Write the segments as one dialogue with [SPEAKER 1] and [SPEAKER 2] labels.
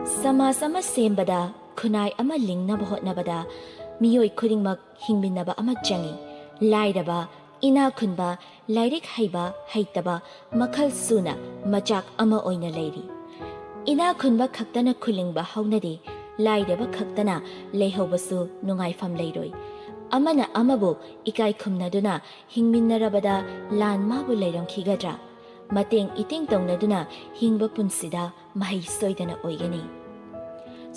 [SPEAKER 1] ꯁꯃꯥꯖ ꯑꯃ ꯁꯦꯝꯕꯗ ꯈꯨꯟꯅꯥꯏ ꯑꯃ ꯂꯤꯡꯅꯕ ꯍꯣꯠꯅꯕꯗ ꯃꯤꯑꯣꯏ ꯈꯨꯗꯤꯡꯃꯛ ꯍꯤꯡꯃꯤꯟꯅꯕ ꯑꯃ ꯆꯪꯏ꯫ ꯂꯥꯏꯔꯕ, ꯏꯅꯥꯛ ꯈꯨꯟꯕ, ꯂꯥꯏꯔꯤꯛ ꯍꯩꯕ, ꯍꯩꯇꯕ ꯃꯈꯜ ꯁꯨꯅ ꯃꯆꯥꯛ ꯑꯃ ꯑꯣꯏꯅ ꯂꯩꯔꯤ꯫ ꯏꯅꯥꯛ ꯈꯨꯟꯕ ꯈꯛꯇꯅ ꯈꯨꯜꯂꯤꯡꯕ ꯍꯧꯅꯗꯦ, ꯂꯥꯏꯔꯕ ꯈꯛꯇꯅ ꯂꯩꯍꯧꯕꯁꯨ ꯅꯨꯡꯉꯥꯏꯐꯝ ꯂꯩꯔꯣꯏ꯫ ꯑꯃꯅ ꯑꯃꯕꯨ ꯏꯀꯥꯏ ꯈꯨꯝꯅꯗꯨꯅ ꯍꯤꯡꯃꯤꯟꯅꯔꯕꯗ ꯂꯥꯟ ꯃꯥꯕꯨ ꯂꯩꯔꯝꯈꯤꯒꯗ꯭ꯔꯥ? ꯃꯇꯦꯡ ꯏꯇꯦꯡ ꯇꯧꯅꯗꯨꯅ ꯍꯤꯡꯕ ꯄꯨꯟꯁꯤꯗ ꯃꯍꯩ ꯁꯣꯏꯗꯅ ꯑꯣꯏꯒꯅꯤ꯫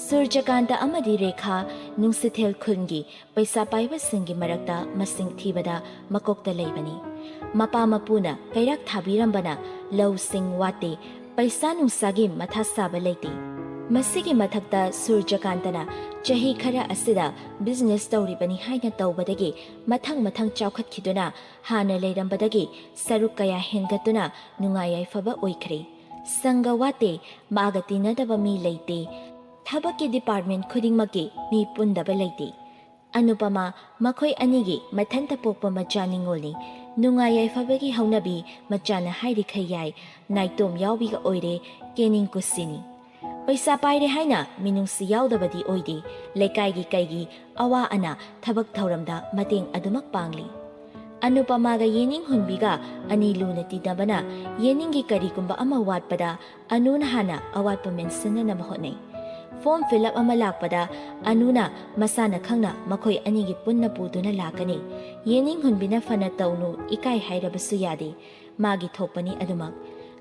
[SPEAKER 1] ꯁꯨꯔꯖꯀꯥꯟꯇ ꯑꯃꯗꯤ ꯔꯦꯈꯥ ꯅꯨꯡꯁꯤꯊꯦꯜ ꯈꯨꯟꯒꯤ ꯄꯩꯁꯥ ꯄꯥꯏꯕꯁꯤꯡꯒꯤ ꯃꯔꯛꯇ ꯃꯁꯤꯡ ꯊꯤꯕꯗ ꯃꯀꯣꯛꯇ ꯂꯩꯕꯅꯤ꯫ ꯃꯄꯥ ꯃꯄꯨꯅ ꯀꯩꯔꯥꯛ ꯊꯥꯕꯤꯔꯝꯕꯅ ꯂꯧꯁꯤꯡ ꯋꯥꯠꯇꯦ, ꯄꯩꯁꯥ ꯅꯨꯡꯁꯥꯒꯤ ꯃꯊꯥ ꯁꯥꯕ ꯂꯩꯇꯦ꯫ ꯃꯁꯤꯒꯤ ꯃꯊꯛꯇ ꯁꯨꯔꯖꯀꯥꯟꯇꯅ ꯆꯍꯤ ꯈꯔ ꯑꯁꯤꯗ ꯕꯤꯖꯤꯅꯦꯁ ꯇꯧꯔꯤꯕꯅꯤ ꯍꯥꯏꯅ ꯇꯧꯕꯗꯒꯤ ꯃꯊꯪ ꯃꯊꯪ ꯆꯥꯎꯈꯠꯈꯤꯗꯨꯅ ꯍꯥꯟꯅ ꯂꯩꯔꯝꯕꯗꯒꯤ ꯁꯔꯨꯛ ꯀꯌꯥ ꯍꯦꯟꯒꯠꯇꯨꯅ ꯅꯨꯡꯉꯥꯏ ꯌꯥꯏꯐꯕ ꯑꯣꯏꯈ꯭ꯔꯦ꯫ ꯁꯪꯒ ꯋꯥꯠꯇꯦ, ꯃꯥꯒ ꯇꯤꯟꯅꯗꯕ ꯃꯤ ꯂꯩꯇꯦ, ꯊꯕꯛꯀꯤ ꯗꯤꯄꯥꯔꯠꯃꯦꯟꯠ ꯈꯨꯗꯤꯡꯃꯛꯀꯤ ꯃꯤ ꯄꯨꯟꯗꯕ ꯂꯩꯇꯦ꯫ ꯑꯅꯨꯄꯃꯥ ꯃꯈꯣꯏ ꯑꯅꯤꯒꯤ ꯃꯊꯟꯇ ꯄꯣꯛꯄ ꯃꯆꯥ ꯅꯤꯡꯉꯣꯜꯅꯤ꯫ ꯅꯨꯡꯉꯥꯏ ꯌꯥꯏꯐꯕꯒꯤ ꯍꯧꯅꯕꯤ ꯃꯆꯥꯅ ꯍꯥꯏꯔꯤꯈꯩ ꯌꯥꯏ, ꯅꯥꯏꯇꯣꯝ ꯌꯥꯎꯕꯤꯒ ꯑꯣꯏꯔꯦ, ꯀꯦꯅꯤꯡ ꯀꯨꯁꯤꯅꯤ꯫ ꯄꯩꯁꯥ ꯄꯥꯏꯔꯦ ꯍꯥꯏꯅ ꯃꯤꯅꯨꯡꯁꯤ ꯌꯥꯎꯗꯕꯗꯤ ꯑꯣꯏꯗꯦ, ꯂꯩꯀꯥꯏꯒꯤ ꯀꯩꯒꯤ ꯑꯋꯥ ꯑꯅꯥ ꯊꯕꯛ ꯊꯧꯔꯝꯗ ꯃꯇꯦꯡ ꯑꯗꯨꯃꯛ ꯄꯥꯡꯂꯤ꯫ ꯑꯅꯨꯄꯃꯥꯒ ꯌꯦꯅꯤꯡ ꯍꯨꯟꯕꯤꯒ ꯑꯅꯤ ꯂꯨꯅ ꯇꯤꯟꯅꯕꯅ ꯌꯦꯅꯤꯡꯒꯤ ꯀꯔꯤꯒꯨꯝꯕ ꯑꯃ ꯋꯥꯠꯄꯗ ꯑꯅꯨꯅ ꯍꯥꯟꯅ ꯑꯋꯥꯠꯄ ꯃꯦꯟꯁꯤꯟꯅꯅꯕ ꯍꯣꯠꯅꯩ꯫ ꯐꯣꯔꯝ ꯐꯤꯜꯑꯞ ꯑꯃ ꯂꯥꯛꯄꯗ ꯑꯅꯨꯅ ꯃꯁꯥꯅ ꯈꯪꯅ ꯃꯈꯣꯏ ꯑꯅꯤꯒꯤ ꯄꯨꯟꯅ ꯄꯨꯗꯨꯅ ꯂꯥꯛꯀꯅꯤ꯫ ꯌꯦꯅꯤꯡ ꯍꯨꯟꯕꯤꯅ ꯐꯅ ꯇꯧꯅꯨ ꯏꯀꯥꯏ ꯍꯥꯏꯔꯕꯁꯨ ꯌꯥꯗꯦ, ꯃꯥꯒꯤ ꯊꯣꯛꯄꯅꯤ ꯑꯗꯨꯃꯛ꯫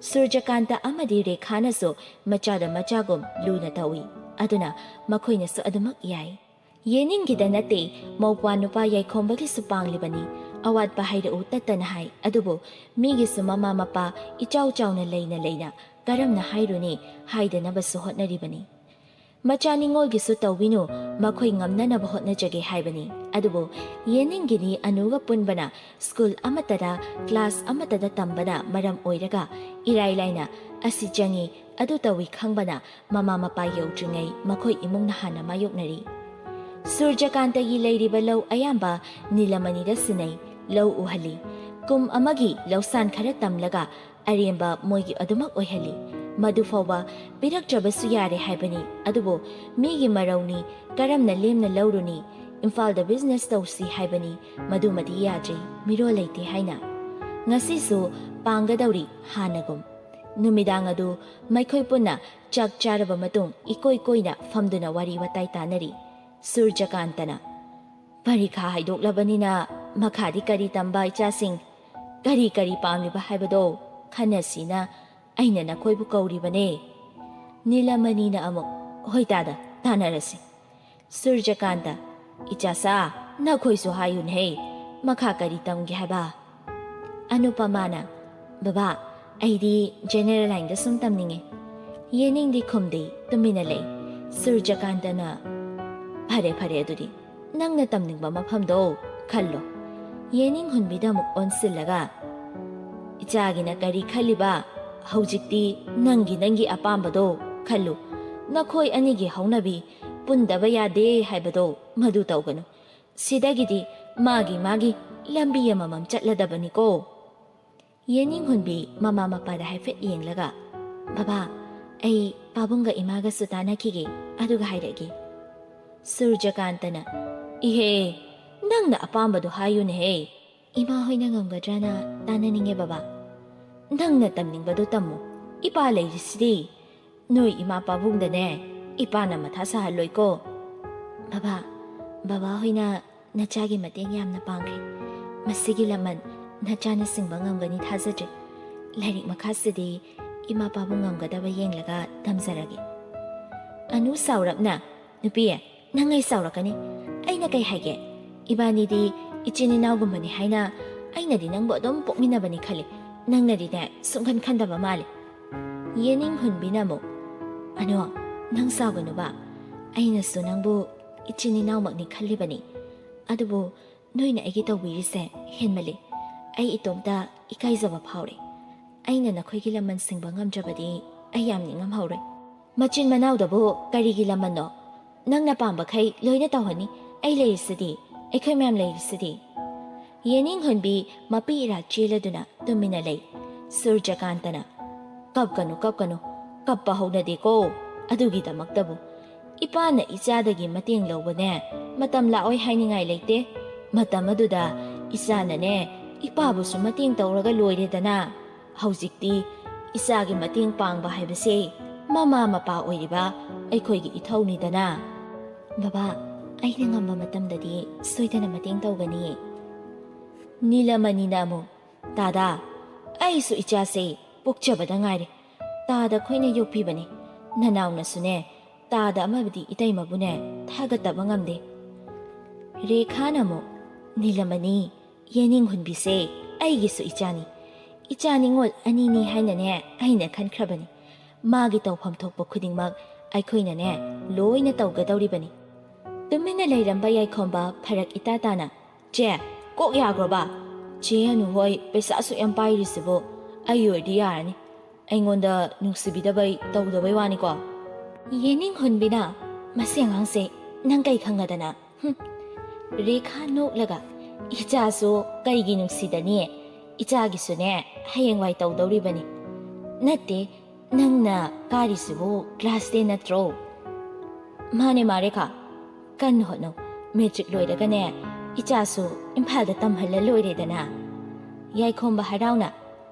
[SPEAKER 1] ꯁꯨꯔꯖꯀꯥꯟꯇ ꯑꯃꯗꯤ ꯔꯦꯈꯥꯅꯁꯨ ꯃꯆꯥꯗ ꯃꯆꯥꯒꯨꯝ ꯂꯨꯅ ꯇꯧꯏ, ꯑꯗꯨꯅ ꯃꯈꯣꯏꯅꯁꯨ ꯑꯗꯨꯃꯛ ꯌꯥꯏ꯫ ꯌꯦꯅꯤꯡꯒꯤꯗ ꯅꯠꯇꯦ, ꯃꯧꯄ꯭ꯋꯥ ꯅꯨꯄꯥ ꯌꯥꯏꯈꯣꯝꯕꯒꯤꯁꯨ ꯄꯥꯡꯂꯤꯕꯅꯤ꯫ ꯑꯋꯥꯠꯄ ꯍꯥꯏꯔꯛꯎ ꯇꯠꯇꯅ ꯍꯥꯏ, ꯑꯗꯨꯕꯨ ꯃꯤꯒꯤꯁꯨ ꯃꯃꯥ ꯃꯄꯥ ꯏꯆꯥꯎ ꯆꯥꯎꯅ ꯂꯩꯅ ꯀꯔꯝꯅ ꯍꯥꯏꯔꯨꯅꯤ, ꯍꯥꯏꯗꯅꯕꯁꯨ ꯍꯣꯠꯅꯔꯤꯕꯅꯤ꯫ ꯃꯆꯥ ꯅꯤꯡꯉꯣꯜꯒꯤꯁꯨ ꯇꯧꯕꯤꯅꯨ, ꯃꯈꯣꯏ ꯉꯝꯅꯅꯕ ꯍꯣꯠꯅꯖꯒꯦ ꯍꯥꯏꯕꯅꯤ꯫ ꯑꯗꯨꯕꯨ ꯌꯦꯅꯤꯡꯒꯤꯗꯤ ꯑꯅꯨꯒ ꯄꯨꯟꯕꯅ ꯁ꯭ꯀꯨꯜ ꯑꯃꯠꯇꯗ ꯀ꯭ꯂꯥꯁ ꯑꯃꯠꯇꯗ ꯇꯝꯕꯅ ꯃꯔꯝ ꯑꯣꯏꯔꯒ ꯏꯔꯥꯏ ꯂꯥꯏꯅ ꯑꯁꯤ ꯆꯪꯏ ꯑꯗꯨ ꯇꯧꯏ ꯈꯪꯕꯅ ꯃꯃꯥ ꯃꯄꯥ ꯌꯧꯗ꯭ꯔꯤꯉꯩ ꯃꯈꯣꯏ ꯏꯃꯨꯡꯅ ꯍꯥꯟꯅ ꯃꯥꯌꯣꯛꯅꯔꯤ꯫ ꯁꯨꯔꯖꯀꯥꯟꯇꯒꯤ ꯂꯩꯔꯤꯕ ꯂꯧ ꯑꯌꯥꯝꯕ ꯅꯤꯂꯃꯅꯤꯗ ꯁꯤꯟꯅꯩ, ꯂꯧ ꯎꯍꯜꯂꯤ꯫ ꯀꯨꯝ ꯑꯃꯒꯤ ꯂꯧꯁꯥꯟ ꯈꯔ ꯇꯝꯂꯒ ꯑꯔꯦꯝꯕ ꯃꯣꯏꯒꯤ ꯑꯗꯨꯃꯛ ꯑꯣꯏꯍꯜꯂꯤ꯫ ꯃꯗꯨ ꯐꯥꯎꯕ ꯄꯤꯔꯛꯇ꯭ꯔꯕꯁꯨ ꯌꯥꯔꯦ ꯍꯥꯏꯕꯅꯤ, ꯑꯗꯨꯕꯨ ꯃꯤꯒꯤ ꯃꯔꯧꯅꯤ, ꯀꯔꯝꯅ ꯂꯦꯝꯅ ꯂꯧꯔꯨꯅꯤ? ꯏꯝꯐꯥꯜꯗ ꯕꯤꯖꯤꯅꯦꯁ ꯇꯧꯁꯤ ꯍꯥꯏꯕꯅꯤ, ꯃꯗꯨꯃꯗꯤ ꯌꯥꯗ꯭ꯔꯦ, ꯃꯤꯔꯣꯜ ꯂꯩꯇꯦ ꯍꯥꯏꯅ꯫ ꯉꯁꯤꯁꯨ ꯄꯥꯡꯒꯗꯧꯔꯤ ꯍꯥꯟꯅꯒꯨꯝ꯫ ꯅꯨꯃꯤꯗꯥꯡ ꯑꯗꯨ ꯃꯩꯈꯣꯏ ꯄꯨꯟꯅ ꯆꯥꯛ ꯆꯥꯔꯕ ꯃꯇꯨꯡ ꯏꯀꯣꯏ ꯀꯣꯏꯅ ꯐꯝꯗꯨꯅ ꯋꯥꯔꯤ ꯋꯥꯇꯥꯏ ꯇꯥꯅꯔꯤ꯫ ꯁꯨꯔꯖꯀꯥꯟꯇꯅ, ꯄꯔꯤꯈꯥ ꯍꯥꯏꯗꯣꯛꯂꯕꯅꯤꯅ ꯃꯈꯥꯗꯤ ꯀꯔꯤ ꯇꯝꯕ ꯏꯆꯥꯁꯤꯡ, ꯀꯔꯤ ꯀꯔꯤ ꯄꯥꯝꯂꯤꯕ ꯍꯥꯏꯕꯗꯣ ꯈꯟꯅꯁꯤꯅ ꯑꯩꯅ ꯅꯈꯣꯏꯕꯨ ꯀꯧꯔꯤꯕꯅꯦ꯫ ꯅꯤꯂꯃꯅꯤꯅ ꯑꯃꯨꯛ, ꯍꯣꯏ ꯗꯥꯗꯥ, ꯇꯥꯟꯅꯔꯁꯤ꯫ ꯁꯨꯔꯖꯀꯥꯟꯇ, ꯏꯆꯥꯁꯥ ꯅꯈꯣꯏꯁꯨ ꯍꯥꯏꯌꯨꯅꯍꯦ, ꯃꯈꯥ ꯀꯔꯤ ꯇꯝꯒꯦ ꯍꯥꯏꯕ? ꯑꯅꯨꯄꯃꯥꯅ, ꯕꯕꯥ ꯑꯩꯗꯤ ꯖꯦꯅꯦꯔꯦꯜ ꯂꯥꯏꯟꯗ ꯁꯨꯝ ꯇꯝꯅꯤꯡꯉꯦ꯫ ꯌꯦꯅꯤꯡꯗꯤ ꯈꯨꯝꯗꯦ, ꯇꯨꯃꯤꯟꯅ ꯂꯩ꯫ ꯁꯨꯔꯖꯀꯥꯟꯇꯅ, ꯐꯔꯦ ꯐꯔꯦ ꯑꯗꯨꯗꯤ ꯅꯪꯅ ꯇꯝꯅꯤꯡꯕ ꯃꯐꯝꯗꯣ ꯈꯜꯂꯣ꯫ ꯌꯦꯅꯤꯡ ꯍꯨꯟꯕꯤꯗ ꯑꯃꯨꯛ ꯑꯣꯟꯁꯤꯜꯂꯒ, ꯏꯆꯥꯒꯤꯅ ꯀꯔꯤ ꯈꯜꯂꯤꯕ? ꯍꯧꯖꯤꯛꯇꯤ ꯅꯪꯒꯤ ꯑꯄꯥꯝꯕꯗꯣ ꯈꯜꯂꯨ꯫ ꯅꯈꯣꯏ ꯑꯅꯤꯒꯤ ꯍꯧꯅꯕꯤ ꯄꯨꯟꯗꯕ ꯌꯥꯗꯦ ꯍꯥꯏꯕꯗꯣ ꯃꯗꯨ ꯇꯧꯒꯅꯨ꯫ ꯁꯤꯗꯒꯤꯗꯤ ꯃꯥꯒꯤ ꯂꯝꯕꯤ ꯑꯃꯃꯝ ꯆꯠꯂꯗꯕꯅꯤꯀꯣ꯫ ꯌꯦꯅꯤꯡ ꯍꯨꯟꯕꯤ ꯃꯃꯥ ꯃꯄꯥꯗ ꯍꯥꯏꯐꯦꯠ ꯌꯦꯡꯂꯒ, ꯕꯕꯥ ꯑꯩ ꯄꯥꯕꯨꯡꯒ ꯏꯃꯥꯒꯁꯨ ꯇꯥꯟꯅꯈꯤꯒꯦ, ꯑꯗꯨꯒ ꯍꯥꯏꯔꯛꯒꯦ꯫ ꯁꯨꯔꯖꯀꯥꯟꯇꯅ, ꯏꯍꯦ ꯅꯪꯅ ꯑꯄꯥꯝꯕꯗꯣ ꯍꯥꯏꯌꯨꯅꯦꯍꯦ꯫ ꯏꯃꯥ ꯍꯣꯏꯅ ꯉꯝꯒꯗ꯭ꯔꯅ ꯇꯥꯟꯅꯅꯤꯡꯉꯦ ꯕꯕꯥ꯫ ꯅꯪꯅ ꯇꯝꯅꯤꯡꯕꯗꯣ ꯇꯝꯃꯨ, ꯏꯄꯥ ꯂꯩꯔꯤꯁꯤꯗꯤ꯫ ꯅꯣꯏ ꯏꯃꯥ ꯄꯥꯕꯨꯡꯗꯅꯦ ꯏꯄꯥꯅ ꯃꯊꯥ ꯁꯥꯍꯜꯂꯣꯏꯀꯣ꯫ ꯕꯕꯥ ꯍꯣꯏꯅ ꯅꯆꯥꯒꯤ ꯃꯇꯦꯡ ꯌꯥꯝꯅ ꯄꯥꯡꯈ꯭ꯔꯦ, ꯃꯁꯤꯒꯤ ꯂꯃꯟ ꯅꯆꯥꯅ ꯁꯤꯡꯕ ꯉꯝꯒꯅꯤ ꯊꯥꯖꯗ꯭ꯔꯦ꯫ ꯂꯥꯏꯔꯤꯛ ꯃꯈꯥꯁꯤꯗꯤ ꯏꯃꯥ ꯄꯥꯕꯨꯡ ꯉꯝꯒꯗꯕ ꯌꯦꯡꯂꯒ ꯇꯝꯖꯔꯒꯦ꯫ ꯑꯅꯨ ꯁꯥꯎꯔꯞꯅ, ꯅꯨꯄꯤ ꯅꯪ ꯁꯥꯎꯔꯛꯀꯅꯤ, ꯑꯩꯅ ꯀꯩ ꯍꯥꯏꯒꯦ? ꯏꯕꯥꯅꯤꯗꯤ ꯏꯆꯤꯟ ꯏꯅꯥꯎꯒꯨꯝꯕꯅꯤ ꯍꯥꯏꯅ ꯑꯩꯅꯗꯤ ꯅꯪꯕꯨ ꯑꯗꯨꯝ ꯄꯣꯛꯃꯤꯟꯅꯕꯅꯤ ꯈꯜꯂꯤ, ꯅꯪꯅꯗꯤꯅꯦ ꯁꯨꯡꯈꯟ ꯈꯟꯗꯕ ꯃꯥꯜꯂꯤ꯫ ꯌꯦꯅꯤꯡ ꯍꯨꯟꯕꯤꯅ ꯑꯃꯨꯛ, ꯑꯅꯨ ꯅꯪ ꯁꯥꯎꯒꯅꯨꯕ, ꯑꯩꯅꯁꯨ ꯅꯪꯕꯨ ꯏꯆꯤꯟ ꯏꯅꯥꯎꯃꯛꯅꯤ ꯈꯜꯂꯤꯕꯅꯤ, ꯑꯗꯨꯕꯨ ꯅꯣꯏꯅ ꯑꯩꯒꯤ ꯇꯧꯕꯤꯔꯤꯁꯦ ꯍꯦꯟꯃꯜꯂꯤ꯫ ꯑꯩ ꯏꯇꯣꯝꯇ ꯏꯀꯥꯏꯖꯕ ꯐꯥꯎꯔꯦ꯫ ꯑꯩꯅ ꯅꯈꯣꯏꯒꯤ ꯂꯃꯟ ꯁꯤꯡꯕ ꯉꯝꯗ꯭ꯔꯕꯗꯤ ꯑꯩ ꯌꯥꯝ ꯅꯤꯡꯉꯝꯍꯧꯔꯣꯏ꯫ ꯃꯆꯤꯟ ꯃꯅꯥꯎꯗꯕꯨ ꯀꯔꯤꯒꯤ ꯂꯃꯟꯅꯣ? ꯅꯪꯅ ꯄꯥꯝꯕꯈꯩ ꯂꯣꯏꯅ ꯇꯧꯍꯟꯅꯤ, ꯑꯩ ꯂꯩꯔꯤꯁꯤꯗꯤ, ꯑꯩꯈꯣꯏ ꯃꯌꯥꯝ ꯂꯩꯔꯤꯁꯤꯗꯤ꯫ ꯌꯦꯅꯤꯡ ꯍꯨꯟꯕꯤ ꯃꯄꯤ ꯏꯔꯥ ꯆꯦꯜꯂꯗꯨꯅ ꯇꯨꯃꯤꯟꯅ ꯂꯩ꯫ ꯁꯨꯔꯖꯀꯥꯟꯇꯅ, ꯀꯞꯀꯅꯨ ꯀꯞꯀꯅꯨ, ꯀꯞꯄ ꯍꯧꯅꯗꯦꯀꯣ꯫ ꯑꯗꯨꯒꯤꯗꯃꯛꯇꯕꯨ ꯏꯄꯥꯅ ꯏꯆꯥꯗꯒꯤ ꯃꯇꯦꯡ ꯂꯧꯕꯅꯦ ꯃꯇꯝ ꯂꯥꯛꯑꯣꯏ ꯍꯥꯏꯅꯤꯡꯉꯥꯏ ꯂꯩꯇꯦ꯫ ꯃꯇꯝ ꯑꯗꯨꯗ ꯏꯆꯥꯅꯅꯦ ꯏꯄꯥꯕꯨꯁꯨ ꯃꯇꯦꯡ ꯇꯧꯔꯒ ꯂꯣꯏꯔꯦꯗꯅ꯫ ꯍꯧꯖꯤꯛꯇꯤ ꯏꯆꯥꯒꯤ ꯃꯇꯦꯡ ꯄꯥꯡꯕ ꯍꯥꯏꯕꯁꯦ ꯃꯃꯥ ꯃꯄꯥ ꯑꯣꯏꯔꯤꯕ ꯑꯩꯈꯣꯏꯒꯤ ꯏꯊꯧꯅꯤꯗꯅ꯫ ꯕꯕꯥ, ꯑꯩꯅ ꯉꯝꯕ ꯃꯇꯝꯗꯗꯤ ꯁꯣꯏꯗꯅ ꯃꯇꯦꯡ ꯇꯧꯒꯅꯤ꯫ ꯅꯤꯂꯃꯅꯤꯅ ꯑꯃꯨꯛ, ꯇꯥꯗꯥ, ꯑꯩꯁꯨ ꯏꯆꯥꯁꯦ ꯄꯣꯛꯆꯕꯗ ꯉꯥꯏꯔꯦ꯫ ꯇꯥꯗ ꯑꯩꯈꯣꯏꯅ ꯌꯣꯛꯄꯤꯕꯅꯦ꯫ ꯅꯅꯥꯎꯅꯁꯨꯅꯦ ꯇꯥꯗ ꯑꯃꯕꯨꯗꯤ ꯏꯇꯩꯃꯕꯨꯅꯦ ꯊꯥꯒꯠꯇꯕ ꯉꯝꯗꯦ꯫ ꯔꯦꯈꯥꯅ ꯑꯃꯨꯛ, ꯅꯤꯂꯃꯅꯤ, ꯌꯦꯅꯤꯡꯍꯨꯟꯕꯤꯁꯦ ꯑꯩꯒꯤꯁꯨ ꯏꯆꯥꯅꯤ꯫ ꯏꯆꯥ ꯅꯤꯉꯣꯜ ꯑꯅꯤꯅꯤ ꯍꯥꯏꯅꯅꯦ ꯑꯩꯅ ꯈꯟꯈ꯭ꯔꯕꯅꯤ꯫ ꯃꯥꯒꯤ ꯇꯧꯐꯝ ꯊꯣꯛꯄ ꯈꯨꯗꯤꯡꯃꯛ ꯑꯩꯈꯣꯏꯅꯅꯦ ꯂꯣꯏꯅ ꯇꯧꯒꯗꯧꯔꯤꯕꯅꯤ꯫ ꯇꯨꯃꯤꯟꯅ ꯂꯩꯔꯝꯕ ꯌꯥꯏꯈꯣꯝꯕ ꯐꯔꯛ ꯏꯇꯥ ꯇꯥꯅ, ꯆꯦ, ꯀꯣꯛ ꯌꯥꯈ꯭ꯔꯣꯕ? ꯆꯦ ꯑꯅꯨ ꯍꯣꯏ ꯄꯩꯁꯥꯁꯨ ꯌꯥꯝ ꯄꯥꯏꯔꯤꯁꯤꯕꯨ ꯑꯩ ꯑꯣꯏꯔꯗꯤ ꯌꯥꯔꯅꯤ꯫ ꯑꯩꯉꯣꯟꯗ ꯅꯨꯡꯁꯤꯕꯤꯗꯕꯩ ꯇꯧꯗꯕꯩ ꯋꯥꯅꯤꯀꯣ꯫ ꯌꯦꯅꯤꯡꯍꯨꯟꯕꯤꯅ, ꯃꯁꯤ ꯑꯉꯥꯡꯁꯦ ꯅꯪ ꯀꯩ ꯈꯪꯉꯗꯅ? ꯔꯦꯈꯥ ꯅꯣꯛꯂꯒ, ꯏꯆꯥꯁꯨ ꯀꯩꯒꯤ ꯅꯨꯡꯁꯤꯗꯅꯤ? ꯏꯆꯥꯒꯤꯁꯨꯅꯦ ꯍꯌꯦꯡꯋꯥꯏ ꯇꯧꯗꯧꯔꯤꯕꯅꯤ꯫ ꯅꯠꯇꯦ, ꯅꯪꯅ ꯀꯥꯔꯤꯁꯤꯕꯨ ꯀ꯭ꯂꯥꯁ 10 ꯅꯠꯇ꯭ꯔꯣ? ꯃꯥꯅꯦ ꯔꯦꯈꯥ, ꯀꯟꯅ ꯍꯣꯠꯅꯧ꯫ ꯃꯦꯇ꯭ꯔꯤꯛ ꯂꯣꯏꯔꯒꯅꯦ ꯏꯆꯥꯁꯨ ꯏꯝꯐꯥꯜꯗ ꯇꯝꯍꯜꯂ ꯂꯣꯏꯔꯦꯗꯅ꯫ ꯌꯥꯏꯈꯣꯝꯕ ꯍꯔꯥꯎꯅ,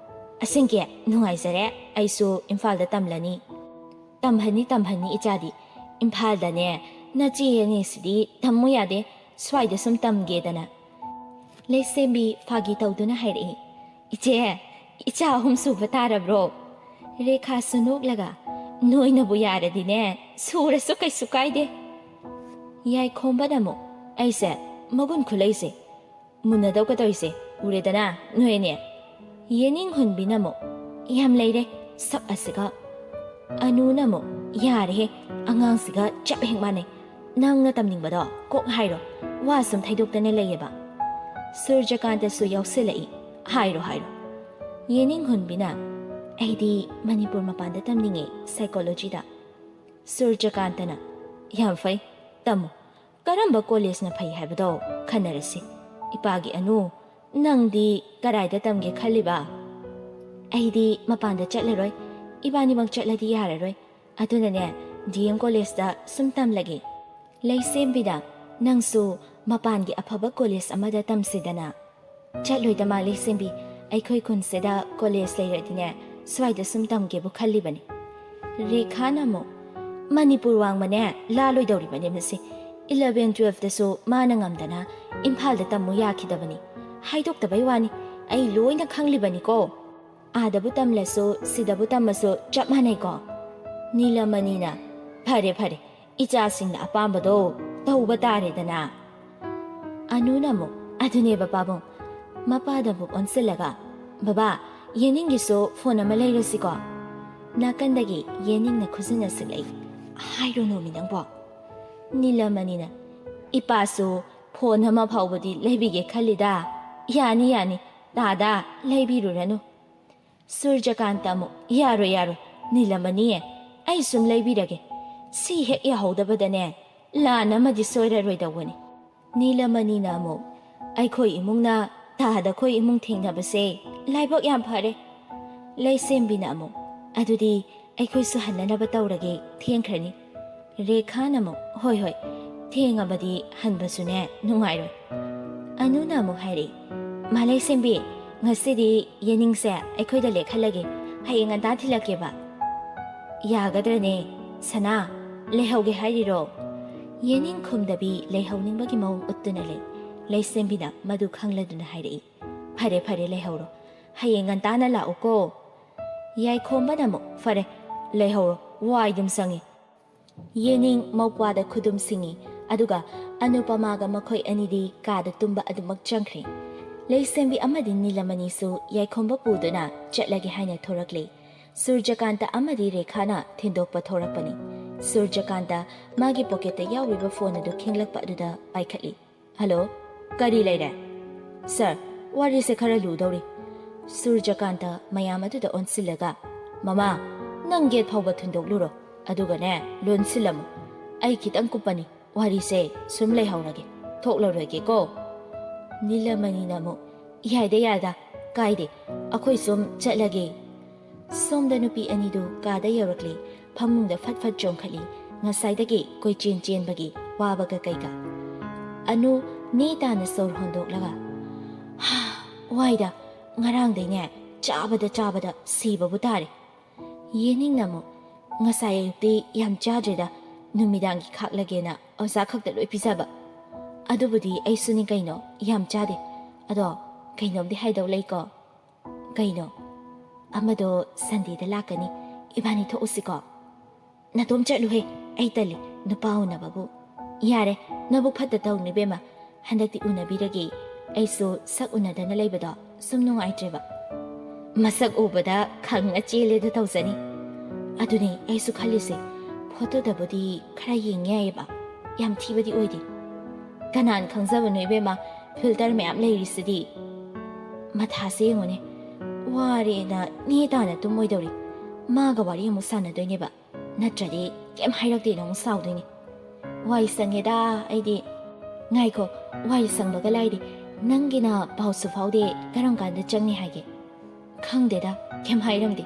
[SPEAKER 1] ꯑꯁꯦꯡꯀꯤ ꯅꯨꯡꯉꯥꯏꯖꯔꯦ, ꯑꯩꯁꯨ ꯏꯝꯐꯥꯜꯗ ꯇꯝꯂꯅꯤ꯫ ꯇꯝꯍꯟꯅꯤ ꯏꯆꯥꯗꯤ꯫ ꯏꯝꯐꯥꯜꯗꯅꯦ ꯅꯆꯦ ꯑꯅꯤꯁꯤꯗꯤ ꯊꯝꯃꯨ ꯌꯥꯗꯦ, ꯁ꯭ꯋꯥꯏꯗ ꯁꯨꯝ ꯇꯝꯒꯦꯗꯅ꯫ ꯂꯩꯁꯦꯝꯕꯤ ꯐꯥꯒꯤ ꯇꯧꯗꯨꯅ ꯍꯥꯏꯔꯛꯏ, ꯏꯆꯦ, ꯏꯆꯥ 3 ꯁꯨꯕ ꯇꯥꯔꯕ꯭ꯔꯣ? ꯔꯦꯈꯥꯁꯨ ꯅꯣꯛꯂꯒ, ꯅꯣꯏꯅꯕꯨ ꯌꯥꯔꯗꯤꯅꯦ ꯁꯨꯔꯁꯨ ꯀꯩꯁꯨ ꯀꯥꯏꯗꯦ꯫ ꯌꯥꯏꯈꯣꯝꯕꯅ ꯑꯃꯨꯛ, ꯑꯩꯁꯦ ꯃꯒꯨꯟ ꯈꯨꯂꯩꯁꯦ ꯃꯨꯟꯅꯗꯧꯒ ꯇꯧꯔꯤꯁꯦ ꯎꯔꯦꯗꯅ ꯅꯣꯏ ꯑꯅꯤ꯫ ꯌꯦꯅꯤꯡꯍꯨꯟꯕꯤꯅ ꯑꯃꯨꯛ, ꯌꯥꯝ ꯂꯩꯔꯦ ꯁꯛ ꯑꯁꯤꯒ꯫ ꯑꯅꯨꯅ ꯑꯃꯨꯛ, ꯌꯥꯔꯦꯍꯦ, ꯑꯉꯥꯡꯁꯤꯒ ꯆꯞ ꯍꯦꯛ ꯃꯥꯟꯅꯩ꯫ ꯅꯪꯅ ꯇꯝꯅꯤꯡꯕꯗꯣ ꯀꯣꯛ ꯍꯥꯏꯔꯣ, ꯋꯥ ꯁꯨꯝ ꯊꯩꯗꯣꯛꯇꯅ ꯂꯩꯌꯦꯕ꯫ ꯁꯨꯔꯖꯀꯥꯟꯇꯁꯨ ꯌꯥꯎꯁꯤꯜꯂꯛꯏ, ꯍꯥꯏꯔꯣ ꯍꯥꯏꯔꯣ꯫ ꯌꯦꯅꯤꯡꯍꯨꯟꯕꯤꯅ, ꯑꯩꯗꯤ ꯃꯅꯤꯄꯨꯔ ꯃꯄꯥꯟꯗ ꯇꯝꯅꯤꯡꯉꯦ, ꯁꯥꯏꯀꯣꯂꯣꯖꯤꯗ꯫ ꯁꯨꯔꯖꯀꯥꯟꯇꯅ, ꯌꯥꯝ ꯐꯩ, ꯇꯝꯃꯨ꯫ ꯀꯔꯝꯕ ꯀꯣꯂꯦꯖꯅ ꯐꯩ ꯍꯥꯏꯕꯗꯣ ꯈꯟꯅꯔꯁꯤ꯫ ꯏꯄꯥꯒꯤ ꯑꯅꯨ, ꯅꯪꯗꯤ ꯀꯔꯥꯏꯗ ꯇꯝꯒꯦ ꯈꯜꯂꯤꯕ? ꯑꯩꯗꯤ ꯃꯄꯥꯟꯗ ꯆꯠꯂꯔꯣꯏ, ꯏꯕꯥꯅꯤꯃꯛ ꯆꯠꯂꯗꯤ ꯌꯥꯔꯔꯣꯏ, ꯑꯗꯨꯅꯅꯦ DM ꯀꯣꯂꯦꯖꯇ ꯁꯨꯝ ꯇꯝꯂꯒꯦ꯫ ꯂꯩꯁꯦꯝꯕꯤꯗ, ꯅꯪꯁꯨ ꯃꯄꯥꯟꯒꯤ ꯑꯐꯕ ꯀꯣꯂꯦꯖ ꯑꯃꯗ ꯇꯝꯁꯤꯗꯅ꯫ ꯆꯠꯂꯣꯏꯗ ꯃꯥ ꯂꯩꯁꯦꯝꯕꯤ, ꯑꯩꯈꯣꯏ ꯈꯨꯟꯁꯤꯗ ꯀꯣꯂꯦꯖ ꯂꯩꯔꯗꯤꯅꯦ ꯁ꯭ꯋꯥꯏꯗ ꯁꯨꯝ ꯇꯝꯒꯦꯕꯨ ꯈꯜꯂꯤꯕꯅꯤ꯫ ꯔꯦꯈꯥꯅ ꯑꯃꯨꯛ, ꯃꯅꯤꯄꯨꯔ ꯋꯥꯡꯃꯅꯦ ꯂꯥꯜꯂꯣꯏꯗꯧꯔꯤꯕꯅꯦ ꯃꯁꯤ꯫ 11, 12ꯗꯁꯨ ꯃꯥꯅ ꯉꯝꯗꯅ ꯏꯝꯐꯥꯜꯗ ꯇꯝꯃꯨ ꯌꯥꯈꯤꯗꯕꯅꯤ꯫ ꯍꯥꯏꯗꯣꯛꯇꯕꯩ ꯋꯥꯅꯤ, ꯑꯩ ꯂꯣꯏꯅ ꯈꯪꯂꯤꯕꯅꯤꯀꯣ꯫ ꯑꯥꯗꯕꯨ ꯇꯝꯂꯁꯨ ꯁꯤꯗꯕꯨ ꯇꯝꯃꯁꯨ ꯆꯞ ꯃꯥꯟꯅꯩꯀꯣ꯫ ꯅꯤꯂꯃꯅꯤꯅ, ꯐꯔꯦ ꯐꯔꯦ, ꯏꯆꯥꯁꯤꯡꯅ ꯑꯄꯥꯝꯕꯗꯣ ꯇꯧꯕ ꯇꯥꯔꯦꯗꯅ꯫ ꯑꯅꯨꯅ ꯑꯃꯨꯛ, ꯑꯗꯨꯅꯦꯕ ꯄꯥꯕꯨꯡ꯫ ꯃꯄꯥꯗ ꯑꯃꯨꯛ ꯑꯣꯟꯁꯤꯜꯂꯒ, ꯕꯕꯥ, ꯌꯦꯅꯤꯡꯒꯤꯁꯨ ꯐꯣꯟ ꯑꯃ ꯂꯩꯔꯁꯤꯀꯣ꯫ ꯅꯥꯀꯟꯗꯒꯤ ꯌꯦꯅꯤꯡꯅ ꯈꯨꯖꯤꯟꯅ ꯁꯤꯜꯂꯛꯏ, ꯍꯥꯏꯔꯨꯅꯣꯃꯤ ꯅꯪꯕꯣ꯫ ꯅꯤꯂꯃꯅꯤꯅ, ꯏꯄꯥꯁꯨ ꯐꯣꯟ ꯑꯃ ꯐꯥꯎꯕꯗꯤ ꯂꯩꯕꯤꯒꯦ ꯈꯜꯂꯤꯗ꯫ ꯌꯥꯅꯤ ꯌꯥꯅꯤ, ꯇꯥꯗ ꯂꯩꯕꯤꯔꯨꯔꯅꯨ꯫ ꯁꯨꯔꯖꯀꯥꯟꯇ ꯑꯃꯨꯛ, ꯌꯥꯔꯣꯏ ꯌꯥꯔꯣꯏ, ꯅꯤꯂꯃꯅꯤ, ꯑꯩ ꯁꯨꯝ ꯂꯩꯕꯤꯔꯒꯦ꯫ ꯁꯤ ꯍꯦꯛ ꯌꯥꯍꯧꯗꯕꯗꯅꯦ ꯂꯥꯟ ꯑꯃꯗꯤ ꯁꯣꯏꯔꯔꯣꯏꯗꯧꯕꯅꯤ꯫ ꯅꯤꯂꯃꯅꯤꯅ ꯑꯃꯨꯛ, ꯑꯩꯈꯣꯏ ꯏꯃꯨꯡꯅ ꯇꯥꯗ ꯑꯩꯈꯣꯏ ꯏꯃꯨꯡ ꯊꯦꯡꯅꯕꯁꯦ ꯂꯥꯏꯕꯛ ꯌꯥꯝ ꯐꯔꯦ꯫ ꯂꯩꯁꯦꯝꯕꯤꯅ ꯑꯃꯨꯛ, ꯑꯗꯨꯗꯤ ꯑꯩꯈꯣꯏꯁꯨ ꯍꯟꯅꯅꯕ ꯇꯧꯔꯒꯦ, ꯊꯦꯡꯈ꯭ꯔꯅꯤ꯫ ꯔꯦꯈꯥꯅ ꯑꯃꯨꯛ, ꯍꯣꯏ ꯍꯣꯏ, ꯊꯦꯡꯉꯕꯗꯤ ꯍꯟꯕꯁꯨꯅꯦ ꯅꯨꯡꯉꯥꯏꯔꯣꯏ꯫ ꯑꯅꯨꯅ ꯑꯃꯨꯛ ꯍꯥꯏꯔꯛꯏ, ꯃꯥ ꯂꯩꯁꯦꯝꯕꯤ, ꯉꯁꯤꯗꯤ ꯌꯦꯅꯤꯡꯁꯦ ꯑꯩꯈꯣꯏꯗ ꯂꯦꯛꯍꯜꯂꯒꯦ, ꯍꯌꯦꯡ ꯉꯟꯇꯥ ꯊꯤꯜꯂꯛꯀꯦꯕ꯫ ꯌꯥꯒꯗ꯭ꯔꯅꯦ ꯁꯅꯥ, ꯂꯩꯍꯧꯒꯦ ꯍꯥꯏꯔꯤꯔꯣ? ꯌꯦꯅꯤꯡ ꯈꯨꯝꯗꯕꯤ ꯂꯩꯍꯧꯅꯤꯡꯕꯒꯤ ꯃꯑꯣꯡ ꯎꯠꯇꯨꯅ ꯂꯩ꯫ ꯂꯩꯁꯦꯝꯕꯤꯅ ꯃꯗꯨ ꯈꯪꯂꯗꯨꯅ ꯍꯥꯏꯔꯛꯏ, ꯐꯔꯦ ꯐꯔꯦ, ꯂꯩꯍꯧꯔꯣ, ꯍꯌꯦꯡ ꯉꯟꯇꯥꯅ ꯂꯥꯛꯎꯀꯣ꯫ ꯌꯥꯏꯈꯣꯝꯕꯅ ꯑꯃꯨꯛ, ꯐꯔꯦ, ꯂꯩꯍꯧꯔꯣ, ꯋꯥꯏ ꯑꯗꯨꯝ ꯁꯪꯉꯤ꯫ ꯌꯦꯅꯤꯡ ꯃꯧꯄ꯭ꯋꯥꯗ ꯈꯨꯗꯨꯝ ꯁꯤꯡꯉꯤ, ꯑꯗꯨꯒ ꯑꯅꯨꯄꯃꯥꯒ ꯃꯈꯣꯏ ꯑꯅꯤꯗꯤ ꯀꯥꯗ ꯇꯨꯝꯕ ꯑꯗꯨꯃꯛ ꯆꯪꯈ꯭ꯔꯦ꯫ ꯂꯩꯁꯦꯝꯕꯤ ꯑꯃꯗꯤ ꯅꯤꯂꯃꯅꯤꯁꯨ ꯌꯥꯏꯈꯣꯝꯕ ꯄꯨꯗꯨꯅ ꯆꯠꯂꯒꯦ ꯍꯥꯏꯅ ꯊꯣꯔꯛꯂꯦ꯫ ꯁꯨꯔꯖꯀꯥꯟꯇ ꯑꯃꯗꯤ ꯔꯦꯈꯥꯅ ꯊꯤꯟꯗꯣꯛꯄ ꯊꯣꯔꯛꯄꯅꯤ꯫ ꯁꯨꯔꯖꯀꯥꯟꯇ ꯃꯥꯒꯤ ꯄꯣꯀꯦꯠꯇ ꯌꯥꯎꯔꯤꯕ ꯐꯣꯟ ꯑꯗꯨ ꯈꯤꯡꯂꯛꯄ ꯑꯗꯨꯗ ꯄꯥꯏꯈꯠꯂꯤ꯫ ꯍꯜꯂꯣ, ꯀꯔꯤ ꯂꯩꯔꯦ? ꯁꯥꯔ, ꯋꯥꯔꯤꯁꯦ ꯈꯔ ꯂꯨꯗꯧꯔꯤ꯫ ꯁꯨꯔꯖꯀꯥꯟꯇ ꯃꯌꯥꯝ ꯑꯗꯨꯗ ꯑꯣꯟꯁꯤꯜꯂꯒ, ꯃꯃꯥ, ꯅꯪ ꯒꯦꯠ ꯐꯥꯎꯕ ꯊꯤꯟꯗꯣꯛꯂꯨꯔꯣ, ꯑꯗꯨꯒꯅꯦ ꯂꯣꯟꯁꯤꯜꯂꯝꯃꯨ꯫ ꯑꯩ ꯈꯤꯇꯪ ꯀꯨꯞꯄꯅꯤ, ꯋꯥꯔꯤꯁꯦ ꯁꯨꯝ ꯂꯩꯍꯧꯔꯒꯦ, ꯊꯣꯛꯂꯔꯣꯏꯒꯦꯀꯣ꯫ ꯅꯤꯂꯃꯅꯤꯅ ꯑꯃꯨꯛ, ꯌꯥꯏꯗ ꯌꯥꯏꯗ, ꯀꯥꯏꯗꯦ, ꯑꯩꯈꯣꯏ ꯁꯨꯝ ꯆꯠꯂꯒꯦ꯫ ꯁꯣꯝꯗ ꯅꯨꯄꯤ ꯑꯅꯤꯗꯨ ꯀꯥꯗ ꯌꯧꯔꯛꯂꯤ ꯐꯃꯨꯡꯗ ꯐꯠ ꯐꯠ ꯆꯣꯡꯈꯠꯂꯤ ꯉꯁꯥꯏꯗꯒꯤ ꯀꯣꯏꯆꯦꯟ ꯆꯦꯟꯕꯒꯤ ꯋꯥꯕꯒ ꯀꯩꯒ ꯑꯅꯨ ꯅꯦ ꯇꯥꯅ ꯁꯣꯔ ꯍꯣꯟꯗꯣꯛꯂꯒ ꯋꯥꯏꯗ ꯉꯔꯥꯡꯗꯩꯅꯦ ꯆꯥꯕꯗ ꯁꯤꯕꯕꯨ ꯇꯥꯔꯦ ꯌꯦꯅꯤꯡꯅ ꯑꯃꯨꯛ ꯉꯁꯥꯏ ꯑꯌꯨꯛꯇꯤ ꯌꯥꯝ ꯆꯥꯗ꯭ꯔꯦꯗ ꯅꯨꯃꯤꯗꯥꯡꯒꯤ ꯈꯥꯛꯂꯒꯦꯅ ꯑꯣꯖꯥ ꯈꯛꯇ ꯂꯣꯏ ꯄꯤꯖꯕ ꯑꯗꯨꯕꯨꯗꯤ ꯑꯩꯁꯨꯅꯤ ꯀꯩꯅꯣ ꯌꯥꯝ ꯆꯥꯗꯦ ꯑꯗꯣ ꯀꯩꯅꯣꯝꯗꯤ ꯍꯥꯏꯗꯧ ꯂꯩꯀꯣ ꯀꯩꯅꯣ ꯑꯃꯗꯣ ꯁꯟꯗꯦꯗ ꯂꯥꯛꯀꯅꯤ ꯏꯕꯥꯅꯤ ꯊꯣꯛꯎꯁꯤꯀꯣ ꯅꯇꯣꯝ ꯆꯠꯂꯨꯍꯦ ꯑꯩ ꯇꯜꯂꯤ ꯅꯨꯄꯥ ꯎꯅꯕꯕꯨ ꯌꯥꯔꯦ ꯅꯕꯨꯛ ꯐꯠꯇ ꯇꯧꯅꯤ ꯏꯕꯦꯝꯃ ꯍꯟꯗꯛꯇꯤ ꯎꯅꯕꯤꯔꯒꯦ ꯑꯩꯁꯨ ꯁꯛ ꯎꯅꯗꯅ ꯂꯩꯕꯗꯣ ꯁꯨꯝ ꯅꯨꯡꯉꯥꯏꯇ꯭ꯔꯦꯕ ꯃꯁꯛ ꯎꯕꯗ ꯈꯪꯉ ꯆꯦꯜꯂꯦꯗ ꯇꯧꯖꯅꯤ ꯑꯗꯨꯅꯦ ꯑꯩꯁꯨ ꯈꯜꯂꯤꯁꯦ ꯐꯣꯇꯣꯗꯕꯨꯗꯤ ꯈꯔ ꯌꯦꯡ ꯌꯥꯏꯌꯦꯕ ꯌꯥꯝ ꯊꯤꯕꯗꯤ ꯑꯣꯏꯗꯦ ꯀꯅꯥꯅ ꯈꯪꯖꯕꯅꯣ ꯏꯕꯦꯝꯃ ꯐꯤꯜꯇꯔ ꯃꯌꯥꯝ ꯂꯩꯔꯤꯁꯤꯗꯤ ꯃꯊꯥꯁꯦ ꯌꯦꯡꯉꯨꯅꯦ ꯋꯥꯔꯦꯅ ꯅꯦ ꯇꯥꯅ ꯇꯨꯝꯃꯣꯏꯗꯧꯔꯤ ꯃꯥꯒ ꯋꯥꯔꯤ ꯑꯃꯨꯛ ꯁꯥꯟꯅꯗꯣꯏꯅꯦꯕ ꯅꯠꯇ꯭ꯔꯗꯤ ꯀꯩꯝ ꯍꯥꯏꯔꯛꯇꯦꯅ ꯑꯃꯨꯛ ꯁꯥꯎꯗꯣꯏꯅꯤ ꯋꯥꯏ ꯁꯪꯉꯦꯗ ꯑꯩꯗꯤ ꯉꯥꯏꯈꯣ ꯋꯥꯏ ꯁꯪꯕꯒ ꯂꯥꯏꯔꯤ ꯅꯪꯒꯤꯅ ꯄꯥꯎꯁꯨ ꯐꯥꯎꯗꯦ ꯀꯔꯝ ꯀꯥꯟꯗ ꯆꯪꯅꯤ ꯍꯥꯏꯒꯦ ꯈꯪꯗꯦꯗ ꯀꯩꯝ ꯍꯥꯏꯔꯝꯗꯦ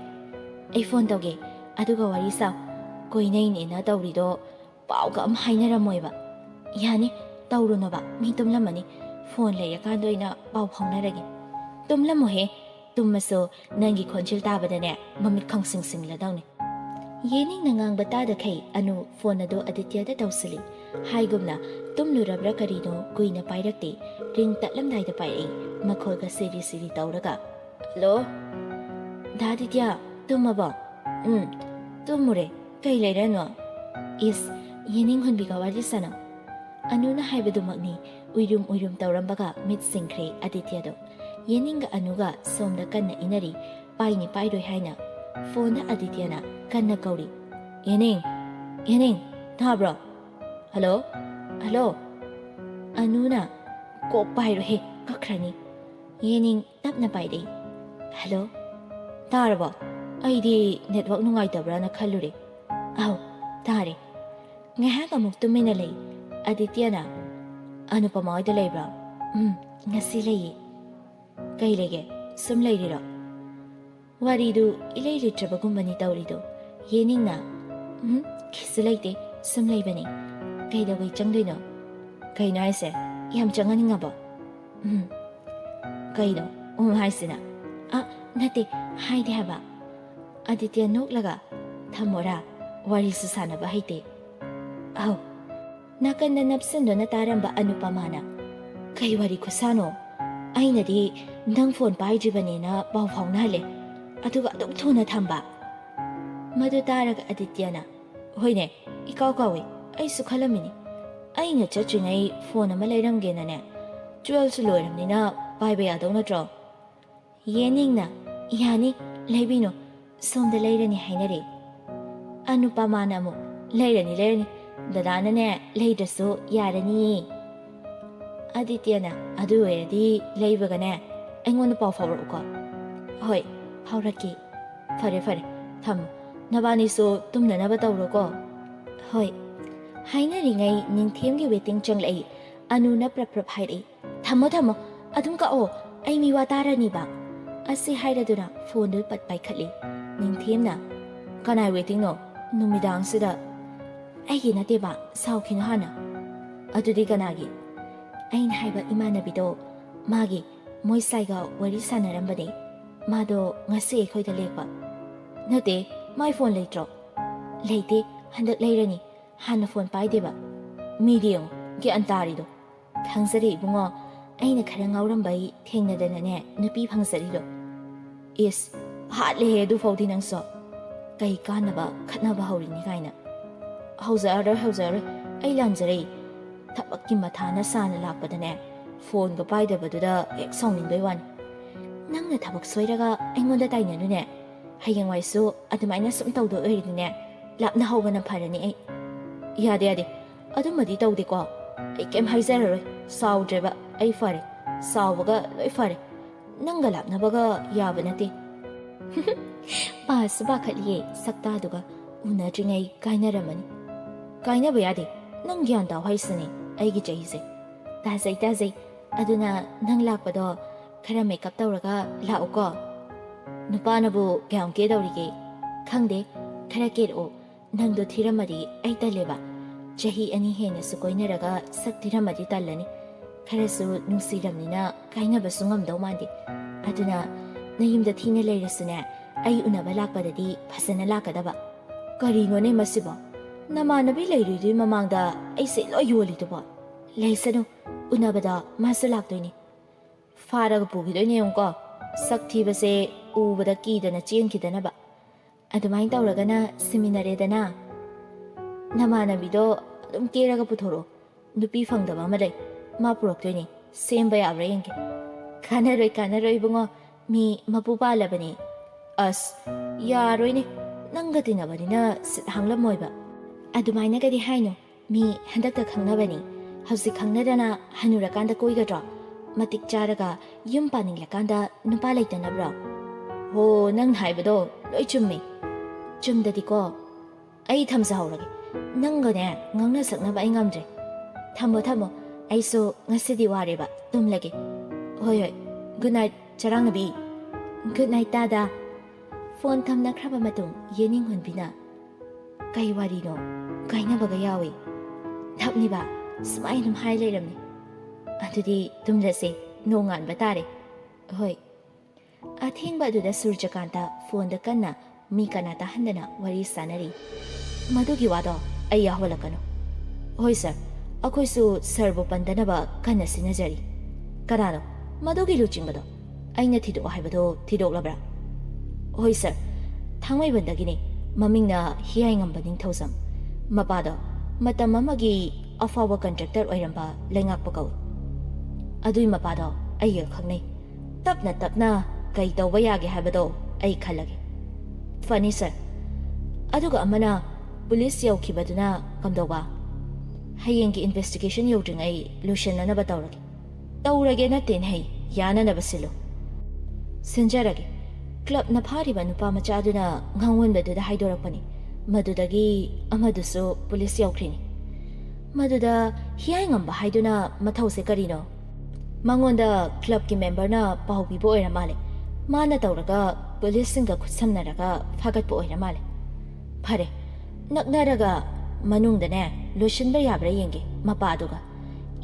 [SPEAKER 1] ꯑꯩ ꯐꯣꯟ ꯇꯧꯒꯦ ꯑꯗꯨꯒ ꯋꯥꯔꯤ ꯁꯥꯎ ꯀꯣꯏꯅꯩꯅꯦꯅ ꯇꯧꯔꯤꯗꯣ ꯄꯥꯎꯒ ꯑꯃ ꯍꯥꯏꯅꯔꯝꯃꯣꯏꯕ ꯌꯥꯅꯤ ꯇꯧꯔꯨꯅꯣꯕ ꯃꯤ ꯇꯨꯝꯂꯝꯃꯅꯤ ꯐꯣꯟ ꯂꯩꯔꯀꯥꯟꯗ ꯑꯣꯏꯅ ꯄꯥꯎ ꯐꯥꯎꯅꯔꯒꯦ ꯇꯨꯝꯂꯝꯃꯣꯍꯦ ꯇꯨꯝꯃꯁꯨ ꯅꯪꯒꯤ ꯈꯣꯟꯖꯦꯜ ꯇꯥꯕꯗꯅꯦ ꯃꯃꯤꯠ ꯈꯪꯁꯤꯡ ꯁꯤꯡꯂꯗꯧꯅꯤ ꯌꯦꯅꯤꯡꯅ ꯉꯥꯡꯕ ꯇꯥꯗꯈꯩ ꯑꯅꯨ ꯐꯣꯟ ꯑꯗꯨ ꯑꯗꯤꯇ꯭ꯌꯗ ꯇꯧꯁꯤꯜꯂꯤ ꯍꯥꯏꯒꯨꯝꯅ ꯇꯨꯝꯂꯨꯔꯕ꯭ꯔꯥ ꯀꯔꯤꯅꯣ ꯀꯨꯏꯅ ꯄꯥꯏꯔꯛꯇꯦ ꯔꯤꯡ ꯇꯠꯂꯝꯗꯥꯏꯗ ꯄꯥꯏꯔꯛꯏ ꯃꯈꯣꯜꯒ ꯁꯤꯔꯤ ꯁꯤꯔꯤ ꯇꯧꯔꯒ ꯍꯜꯂꯣ ꯗꯥꯗꯤꯇ꯭ꯌ ꯇꯨꯝꯃꯕꯣ ꯇꯨꯝꯃꯨꯔꯦ ꯀꯩ ꯂꯩꯔꯅꯣ ꯏꯁ ꯌꯦꯅꯤꯡ ꯍꯨꯟꯕꯤꯒ ꯋꯥꯔꯤ ꯁꯥꯟꯅꯧ ꯑꯅꯨꯅ ꯍꯥꯏꯕꯗꯨꯃꯛꯅꯤ ꯎꯏꯔꯨꯝ ꯎꯏꯔꯨꯝ ꯇꯧꯔꯝꯕꯒ ꯃꯤꯠ ꯁꯤꯡꯈ꯭ꯔꯦ ꯑꯗꯤꯇ꯭ꯌꯗꯣ ꯌꯦꯅꯤꯡꯒ ꯑꯅꯨꯒ ꯁꯣꯝꯗ ꯀꯟꯅ ꯏꯅꯔꯤ ꯄꯥꯏꯅꯤ ꯄꯥꯏꯔꯣꯏ ꯍꯥꯏꯅ ꯐꯣꯟꯗ ꯑꯗꯤꯇ꯭ꯌꯅ ꯀꯟꯅ ꯀꯧꯔꯤ ꯌꯦꯅꯤꯡ ꯇꯥꯕ꯭ꯔꯣ ꯍꯜꯂꯣ ꯍꯜꯂꯣ ꯑꯅꯨꯅ ꯀꯣꯛ ꯄꯥꯏꯔꯣꯍꯦ ꯀꯛꯈ꯭ꯔꯅꯤ ꯌꯦꯅꯤꯡ ꯇꯞꯅ ꯄꯥꯏꯔꯛꯏ ꯍꯜꯂꯣ ꯇꯥꯔꯕꯣ ꯑꯩꯗꯤ ꯅꯦꯠꯋꯥꯛ ꯅꯨꯡꯉꯥꯏꯇꯕ꯭ꯔꯥꯅ ꯈꯜꯂꯨꯔꯦ ꯑꯧ ꯇꯥꯔꯦ ꯉꯥꯏꯍꯥꯛ ꯑꯃꯨꯛ ꯇꯨꯃꯤꯟꯅ ꯂꯩ ꯑꯗꯤꯇ꯭ꯌꯅ ꯑꯅꯨꯄꯃꯥ ꯍꯣꯏꯗ ꯂꯩꯕ꯭ꯔꯥ ꯉꯁꯤ ꯂꯩꯌꯦ ꯀꯩ ꯂꯩꯒꯦ ꯁꯨꯝ ꯂꯩꯔꯤꯔꯣ ꯋꯥꯔꯤꯗꯨ ꯏꯂꯩ ꯂꯩꯇ꯭ꯔꯕꯒꯨꯝꯕꯅꯤ ꯇꯧꯔꯤꯗꯣ ꯌꯦꯅꯤꯡꯅ ꯀꯩꯁꯨ ꯂꯩꯇꯦ ꯁꯨꯝ ꯂꯩꯕꯅꯤ ꯀꯩꯗꯧꯕꯩ ꯆꯪꯗꯣꯏꯅꯣ ꯀꯩꯅꯣ ꯍꯥꯏꯁꯦ ꯌꯥꯝ ꯆꯪꯍꯟꯅꯤꯡꯉꯕꯣ ꯀꯩꯅꯣ ꯍꯥꯏꯁꯤꯅ ꯅꯠꯇꯦ ꯍꯥꯏꯗꯦ ꯍꯥꯏꯕ ꯑꯗꯤꯇ꯭ꯌ ꯅꯣꯛꯂꯒ ꯊꯝꯃꯣꯔꯥ ꯋꯥꯔꯤꯁꯨ ꯁꯥꯟꯅꯕ ꯍꯩꯇꯦ ꯑꯧ ꯅꯥꯀꯟꯗ ꯅꯞꯁꯤꯟꯗꯨꯅ ꯇꯥꯔꯝꯕ ꯑꯅꯨꯄꯃꯥꯅ ꯀꯩ ꯋꯥꯔꯤ ꯈꯨꯁꯥꯅꯣ ꯑꯩꯅꯗꯤ ꯅꯪ ꯐꯣꯟ ꯄꯥꯏꯗ꯭ꯔꯤꯕꯅꯦꯅ ꯄꯥꯎ ꯐꯥꯎꯅꯍꯜꯂꯦ ꯑꯗꯨꯒ ꯑꯗꯨꯝ ꯊꯨꯅ ꯊꯝꯕ ꯃꯗꯨ ꯇꯥꯔꯒ ꯑꯗꯤꯇ꯭ꯌꯅ ꯍꯣꯏꯅꯦ ꯏꯀꯥꯎ ꯀꯥꯎꯏ ꯑꯩꯁꯨ ꯈꯜꯂꯝꯃꯤꯅꯤ ꯑꯩꯅ ꯆꯠꯇ꯭ꯔꯤꯉꯩ ꯐꯣꯟ ꯑꯃ ꯂꯩꯔꯝꯒꯦꯅꯅꯦ 12ꯁꯨ ꯂꯣꯏꯔꯕꯅꯤꯅ ꯄꯥꯏꯕ ꯌꯥꯗꯧ ꯅꯠꯇ꯭ꯔꯣ ꯌꯦꯅꯤꯡꯅ ꯌꯥꯅꯤ ꯂꯩꯕꯤꯅꯣ ꯁꯣꯝꯗ ꯂꯩꯔꯅꯤ ꯍꯥꯏꯅꯔꯦ ꯑꯅꯨꯄꯃꯥꯅ ꯑꯃꯨꯛ ꯂꯩꯔꯅꯤ ꯗꯗꯥꯅꯅꯦ ꯂꯩꯗ꯭ꯔꯁꯨ ꯌꯥꯔꯅꯤ ꯑꯗꯤꯇ꯭ꯌꯅ ꯑꯗꯨ ꯑꯣꯏꯔꯗꯤ ꯂꯩꯕꯒꯅꯦ ꯑꯩꯉꯣꯟꯗ ꯄꯥꯎ ꯐꯥꯎꯔꯛꯎꯀꯣ ꯍꯣꯏ ꯐꯥꯎꯔꯛꯀꯦ ꯐꯔꯦ ꯊꯝꯃꯣ ꯅꯕꯥꯅꯤꯁꯨ ꯇꯨꯝꯅꯅꯕ ꯇꯧꯔꯣꯀꯣ ꯍꯣꯏ ꯍꯥꯏꯅꯔꯤꯉꯩ ꯅꯤꯡꯊꯦꯝꯒꯤ ꯋꯦꯇꯤꯡ ꯆꯪꯂꯛꯏ ꯑꯅꯨꯅ ꯄ꯭ꯔꯞ ꯍꯥꯏꯔꯛꯏ ꯊꯝꯃꯣ ꯑꯗꯨꯝ ꯀꯛꯑꯣ ꯑꯩ ꯃꯤꯋꯥ ꯇꯥꯔꯅꯤꯕ ꯑꯁꯤ ꯍꯥꯏꯔꯗꯨꯅ ꯐꯣꯟꯗꯨ ꯄꯠ ꯄꯥꯏꯈꯠꯂꯤ ꯅꯤꯡꯊꯦꯝꯅ ꯀꯅꯥꯏ ꯋꯦꯇꯤꯡꯅꯣ ꯅꯨꯃꯤꯗꯥꯡꯁꯤꯗ ꯑꯩꯒꯤ ꯅꯠꯇꯦꯕ ꯁꯥꯎꯈꯤꯅꯣ ꯍꯥꯟꯅ ꯑꯗꯨꯗꯤ ꯀꯅꯥꯒꯤ ꯑꯩꯅ ꯍꯥꯏꯕ ꯏꯃꯥꯟꯅꯕꯤꯗꯣ ꯃꯥꯒꯤ ꯃꯣꯏ ꯁꯥꯏꯒ ꯋꯥꯔꯤ ꯁꯥꯟꯅꯔꯝꯕꯅꯦ ꯃꯥꯗꯣ ꯉꯁꯤ ꯑꯩꯈꯣꯏꯗ ꯂꯦꯛꯄ ꯅꯠꯇꯦ ꯃꯥꯏ ꯐꯣꯟ ꯂꯩꯇ꯭ꯔꯣ ꯂꯩꯇꯦ ꯍꯟꯗꯛ ꯂꯩꯔꯅꯤ ꯍꯥꯟꯅ ꯐꯣꯟ ꯄꯥꯏꯗꯦꯕ ꯃꯤꯗꯤ ꯌꯦꯡꯉꯣ ꯒ꯭ꯌꯥꯟ ꯇꯥꯔꯤꯗꯣ ꯈꯪꯖꯔꯦ ꯏꯕꯨꯡꯉꯣ ꯑꯩꯅ ꯈꯔ ꯉꯥꯎꯔꯝꯕꯩ ꯊꯦꯡꯅꯗꯅꯅꯦ ꯅꯨꯄꯤ ꯐꯪꯖꯔꯤꯗꯣ ꯏꯁ ꯍꯥꯠꯂꯦꯍꯦ ꯑꯗꯨꯐꯥꯎꯗꯤ ꯅꯪꯁꯨ ꯀꯩ ꯀꯥꯟꯅꯕ ꯈꯠꯅꯕ ꯍꯧꯔꯤꯅꯤ ꯀꯥꯏꯅ ꯍꯧꯖꯔꯣꯏ ꯑꯩ ꯂꯥꯟꯖꯔꯦ ꯊꯕꯛꯀꯤ ꯃꯊꯥꯅ ꯁꯥꯅ ꯂꯥꯛꯄꯗꯅꯦ ꯐꯣꯟꯒ ꯄꯥꯏꯗꯕꯗꯨꯗ ꯍꯦꯛ ꯁꯥꯎꯅꯤꯡꯕꯩ ꯋꯥꯅꯤ ꯅꯪꯅ ꯊꯕꯛ ꯁꯣꯏꯔꯒ ꯑꯩꯉꯣꯟꯗ ꯇꯥꯏꯅꯅꯨꯅꯦ ꯍꯌꯦꯡꯋꯥꯏꯁꯨ ꯑꯗꯨꯃꯥꯏꯅ ꯁꯨꯝ ꯇꯧꯗꯣ ꯑꯣꯏꯔꯗꯤꯅꯦ ꯂꯥꯞꯅ ꯍꯧꯕꯅ ꯐꯔꯅꯤ ꯑꯩ ꯌꯥꯗꯦ ꯑꯗꯨꯃꯗꯤ ꯇꯧꯗꯦꯀꯣ ꯑꯩ ꯀꯩꯝ ꯍꯥꯏꯖꯔꯔꯣꯏ ꯁꯥꯎꯗ꯭ꯔꯦꯕ ꯑꯩ ꯐꯔꯦ ꯁꯥꯎꯕꯒ ꯂꯣꯏ ꯐꯔꯦ ꯅꯪꯒ ꯂꯥꯞꯅꯕꯒ ꯌꯥꯕ ꯅꯠꯇꯦ ꯄꯥꯁꯨ ꯄꯥꯈꯠꯂꯤꯌꯦ ꯁꯛꯇꯥꯗꯨꯒ ꯎꯅꯗ꯭ꯔꯤꯉꯩ ꯀꯥꯏꯅꯔꯝꯃꯅꯤ ꯀꯥꯏꯅꯕ ꯌꯥꯗꯦ ꯅꯪ ꯒ꯭ꯌꯥꯟ ꯇꯥꯎ ꯍꯥꯏꯁꯤꯅꯦ ꯑꯩꯒꯤ ꯆꯍꯤꯁꯦ ꯇꯥꯖꯩ ꯑꯗꯨꯅ ꯅꯪ ꯂꯥꯛꯄꯗꯣ ꯈꯔ ꯃꯦꯀꯞ ꯇꯧꯔꯒ ꯂꯥꯛꯎꯀꯣ ꯅꯨꯄꯥꯅꯕꯨ ꯀꯌꯥꯝ ꯀꯦꯗꯧꯔꯤꯒꯦ ꯈꯪꯗꯦ ꯈꯔ ꯀꯦꯔꯛꯑꯣ ꯅꯪꯗꯣ ꯊꯤꯔꯝꯃꯗꯤ ꯑꯩ ꯇꯜꯂꯦꯕ ꯆꯍꯤ 2 ꯍꯦꯟꯅꯁꯨ ꯀꯣꯏꯅꯔꯒ ꯁꯛ ꯊꯤꯔꯝꯃꯗꯤ ꯇꯜꯂꯅꯤ ꯈꯔꯁꯨ ꯅꯨꯡꯁꯤꯔꯝꯅꯤꯅ ꯀꯥꯏꯅꯕꯁꯨ ꯉꯝꯗꯧ ꯃꯥꯟꯗꯦ ꯑꯗꯨꯅ ꯅꯌꯨꯝꯗ ꯊꯤꯅ ꯂꯩꯔꯁꯨꯅꯦ ꯑꯩ ꯎꯅꯕ ꯂꯥꯛꯄꯗꯗꯤ ꯐꯖꯅ ꯂꯥꯛꯀꯗꯕ ꯀꯔꯤꯅꯣꯅꯦ ꯃꯁꯤꯕꯣ ꯅꯃꯥꯟꯅꯕꯤ ꯂꯩꯔꯤꯗꯨꯏ ꯃꯃꯥꯡꯗ ꯑꯩꯁꯦ ꯂꯣꯏ ꯌꯣꯜꯂꯤꯗꯨꯕꯣ ꯂꯩꯁꯅꯨ ꯎꯅꯕꯗ ꯃꯥꯁꯨ ꯂꯥꯛꯇꯣꯏꯅꯤ ꯐꯥꯔꯒ ꯄꯨꯈꯤꯗꯣꯏꯅꯦ ꯌꯦꯡꯉꯨꯀꯣ ꯁꯛ ꯊꯤꯕꯁꯦ ꯎꯕꯗ ꯀꯤꯗꯅ ꯆꯦꯟꯈꯤꯗꯅꯕ ꯑꯗꯨꯃꯥꯏꯅ ꯇꯧꯔꯒꯅ ꯁꯤꯃꯤꯟꯅꯔꯦꯗꯅ ꯅꯃꯥꯟꯅꯕꯤꯗꯣ ꯑꯗꯨꯝ ꯀꯦꯔꯒ ꯄꯨꯊꯣꯔꯛꯑꯣ ꯅꯨꯄꯤ ꯐꯪꯗꯕ ꯑꯃ ꯂꯩ ꯃꯥ ꯄꯨꯔꯛꯇꯣꯏꯅꯤ ꯁꯦꯝꯕ ꯌꯥꯕ꯭ꯔꯥ ꯌꯦꯡꯒꯦ ꯀꯥꯟꯅꯔꯣꯏ ꯏꯕꯨꯡꯉꯣ ꯃꯤ ꯃꯄꯨ ꯄꯥꯜꯂꯕꯅꯤ ꯑꯁ ꯌꯥꯔꯣꯏꯅꯦ ꯅꯪꯒ ꯇꯤꯟꯅꯕꯅꯤꯅ ꯁꯤꯠ ꯍꯥꯡꯂꯝꯃꯣꯏꯕ ꯑꯗꯨꯃꯥꯏꯅꯒꯗꯤ ꯍꯥꯏꯅꯨ ꯃꯤ ꯍꯟꯗꯛꯇ ꯈꯪꯅꯕꯅꯤ ꯍꯧꯖꯤꯛ ꯈꯪꯅꯗꯅ ꯍꯟꯅꯨꯔꯀꯥꯟꯗ ꯀꯣꯏꯒꯗ꯭ꯔꯣ ꯃꯇꯤꯛ ꯆꯥꯔꯒ ꯌꯨꯝ ꯄꯥꯅꯤꯡꯂꯀꯥꯟꯗ ꯅꯨꯄꯥ ꯂꯩꯇꯅꯕ꯭ꯔꯣ ꯍꯣ ꯅꯪ ꯍꯥꯏꯕꯗꯣ ꯂꯣꯏ ꯆꯨꯝꯃꯤ ꯆꯨꯝꯗꯗꯤꯀꯣ ꯑꯩ ꯊꯝꯖꯍꯧꯔꯒꯦ ꯅꯪꯒꯅꯦ ꯉꯥꯡꯅ ꯁꯛꯅꯕ ꯑꯩ ꯉꯝꯗ꯭ꯔꯦ ꯊꯝꯃꯣ ꯑꯩꯁꯨ ꯉꯁꯤꯗꯤ ꯋꯥꯔꯦꯕ ꯇꯨꯝꯂꯒꯦ ꯍꯣꯏ ꯒꯨꯗ ꯅꯥꯏꯠ ꯆꯔꯥꯡꯅꯕꯤ ꯒꯨꯗ ꯅꯥꯏꯠ ꯇꯥꯗ ꯐꯣꯟ ꯊꯝꯅꯈ꯭ꯔꯕ ꯃꯇꯨꯡ ꯌꯦꯅꯤꯡ ꯍꯨꯟꯕꯤꯅ ꯀꯩ ꯋꯥꯔꯤꯅꯣ ꯀꯥꯏꯅꯕꯒ ꯌꯥꯎꯏ ꯊꯞꯅꯤꯕ ꯁꯨꯃꯥꯏꯅ ꯑꯗꯨꯝ ꯍꯥꯏ ꯂꯩꯔꯝꯃꯤ ꯑꯗꯨꯗꯤ ꯇꯨꯝꯂꯁꯦ ꯅꯣꯡꯉꯥꯟꯕ ꯇꯥꯔꯦ ꯍꯣꯏ ꯑꯊꯦꯡꯕ ꯑꯗꯨꯗ ꯁꯨꯔꯖꯀꯥꯟꯇ ꯐꯣꯟꯗ ꯀꯟꯅ ꯃꯤ ꯀꯅꯥ ꯇꯥꯍꯟꯗꯅ ꯋꯥꯔꯤ ꯁꯥꯟꯅꯔꯤ ꯃꯗꯨꯒꯤ ꯋꯥꯗꯣ ꯑꯩ ꯌꯥꯎꯍꯜꯂꯛꯀꯅꯨ ꯍꯣꯏ ꯁꯥꯔ ꯑꯩꯈꯣꯏꯁꯨ ꯁꯥꯔꯕꯨ ꯄꯟꯗꯅꯕ ꯀꯟꯅ ꯁꯤꯟꯅꯖꯔꯤ ꯀꯅꯥꯅꯣ ꯃꯗꯨꯒꯤ ꯂꯨꯆꯤꯡꯕꯗꯣ ꯑꯩꯅ ꯊꯤꯗꯣꯛꯑꯣ ꯍꯥꯏꯕꯗꯣ ꯊꯤꯗꯣꯛꯂꯕ꯭ꯔꯥ ꯍꯣꯏ ꯁꯥꯔ ꯊꯥꯡꯃꯩꯕꯟꯗꯒꯤꯅꯤ ꯃꯃꯤꯡꯅ ꯍꯤꯌꯥꯏꯉꯝꯕ ꯅꯤꯡꯊꯧꯖꯝ ꯃꯄꯥꯗꯣ ꯃꯇꯝ ꯑꯃꯒꯤ ꯑꯐꯥꯎꯕ ꯀꯟꯇ꯭ꯔꯦꯛꯇꯔ ꯑꯣꯏꯔꯝꯕ ꯂꯩꯉꯥꯛꯄ ꯀꯧꯏ ꯑꯗꯨꯏ ꯃꯄꯥꯗꯣ ꯑꯩꯒ ꯈꯪꯅꯩ ꯇꯞꯅ ꯀꯩ ꯇꯧꯕ ꯌꯥꯒꯦ ꯍꯥꯏꯕꯗꯣ ꯑꯩ ꯈꯜꯂꯒꯦ ꯐꯅꯤ ꯁꯥꯔ ꯑꯗꯨꯒ ꯑꯃꯅ ꯄꯨꯂꯤꯁ ꯌꯧꯈꯤꯕꯗꯨꯅ ꯀꯝꯗꯧꯕ ꯍꯌꯦꯡꯒꯤ ꯏꯟꯚꯦꯁꯇꯤꯒꯦꯁꯟ ꯌꯧꯗ꯭ꯔꯤꯉꯩ ꯂꯣꯏꯁꯤꯟꯅꯅꯕ ꯇꯧꯔꯒꯦ ꯅꯠꯇꯦꯅꯦ ꯌꯥꯅꯅꯕ ꯁꯤꯜꯂꯨ ꯁꯤꯟꯖꯔꯒꯦ ꯀ꯭ꯂꯕꯅ ꯐꯥꯔꯤꯕ ꯅꯨꯄꯥ ꯃꯆꯥꯗꯨꯅ ꯉꯥꯡꯋꯟꯕꯗꯨꯗ ꯍꯥꯏꯗꯣꯔꯛꯄꯅꯤ ꯃꯗꯨꯗꯒꯤ ꯑꯃꯗꯨꯁꯨ ꯄꯨꯂꯤꯁ ꯌꯧꯈ꯭ꯔꯤꯅꯤ ꯃꯗꯨꯗ ꯍꯤꯌꯥꯏꯉꯝꯕ ꯍꯥꯏꯗꯨꯅ ꯃꯊꯧꯁꯦ ꯀꯔꯤꯅꯣ ꯃꯉꯣꯟꯗ ꯀ꯭ꯂꯕꯀꯤ ꯃꯦꯝꯕꯔꯅ ꯄꯥꯎ ꯄꯤꯕ ꯑꯣꯏꯔ ꯃꯥꯜꯂꯦ ꯃꯥꯅ ꯇꯧꯔꯒ ꯄꯨꯂꯤꯁꯁꯤꯡꯒ ꯈꯨꯠꯁꯝꯅꯔꯒ ꯐꯥꯒꯠꯄ ꯑꯣꯏꯔ ꯃꯥꯜꯂꯦ ꯐꯔꯦ ꯅꯛꯅꯔꯒ ꯃꯅꯨꯡꯗꯅꯦ ꯂꯣꯏꯁꯤꯟꯕ ꯌꯥꯕ꯭ꯔꯥ ꯌꯦꯡꯒꯦ ꯃꯄꯥꯗꯨꯒ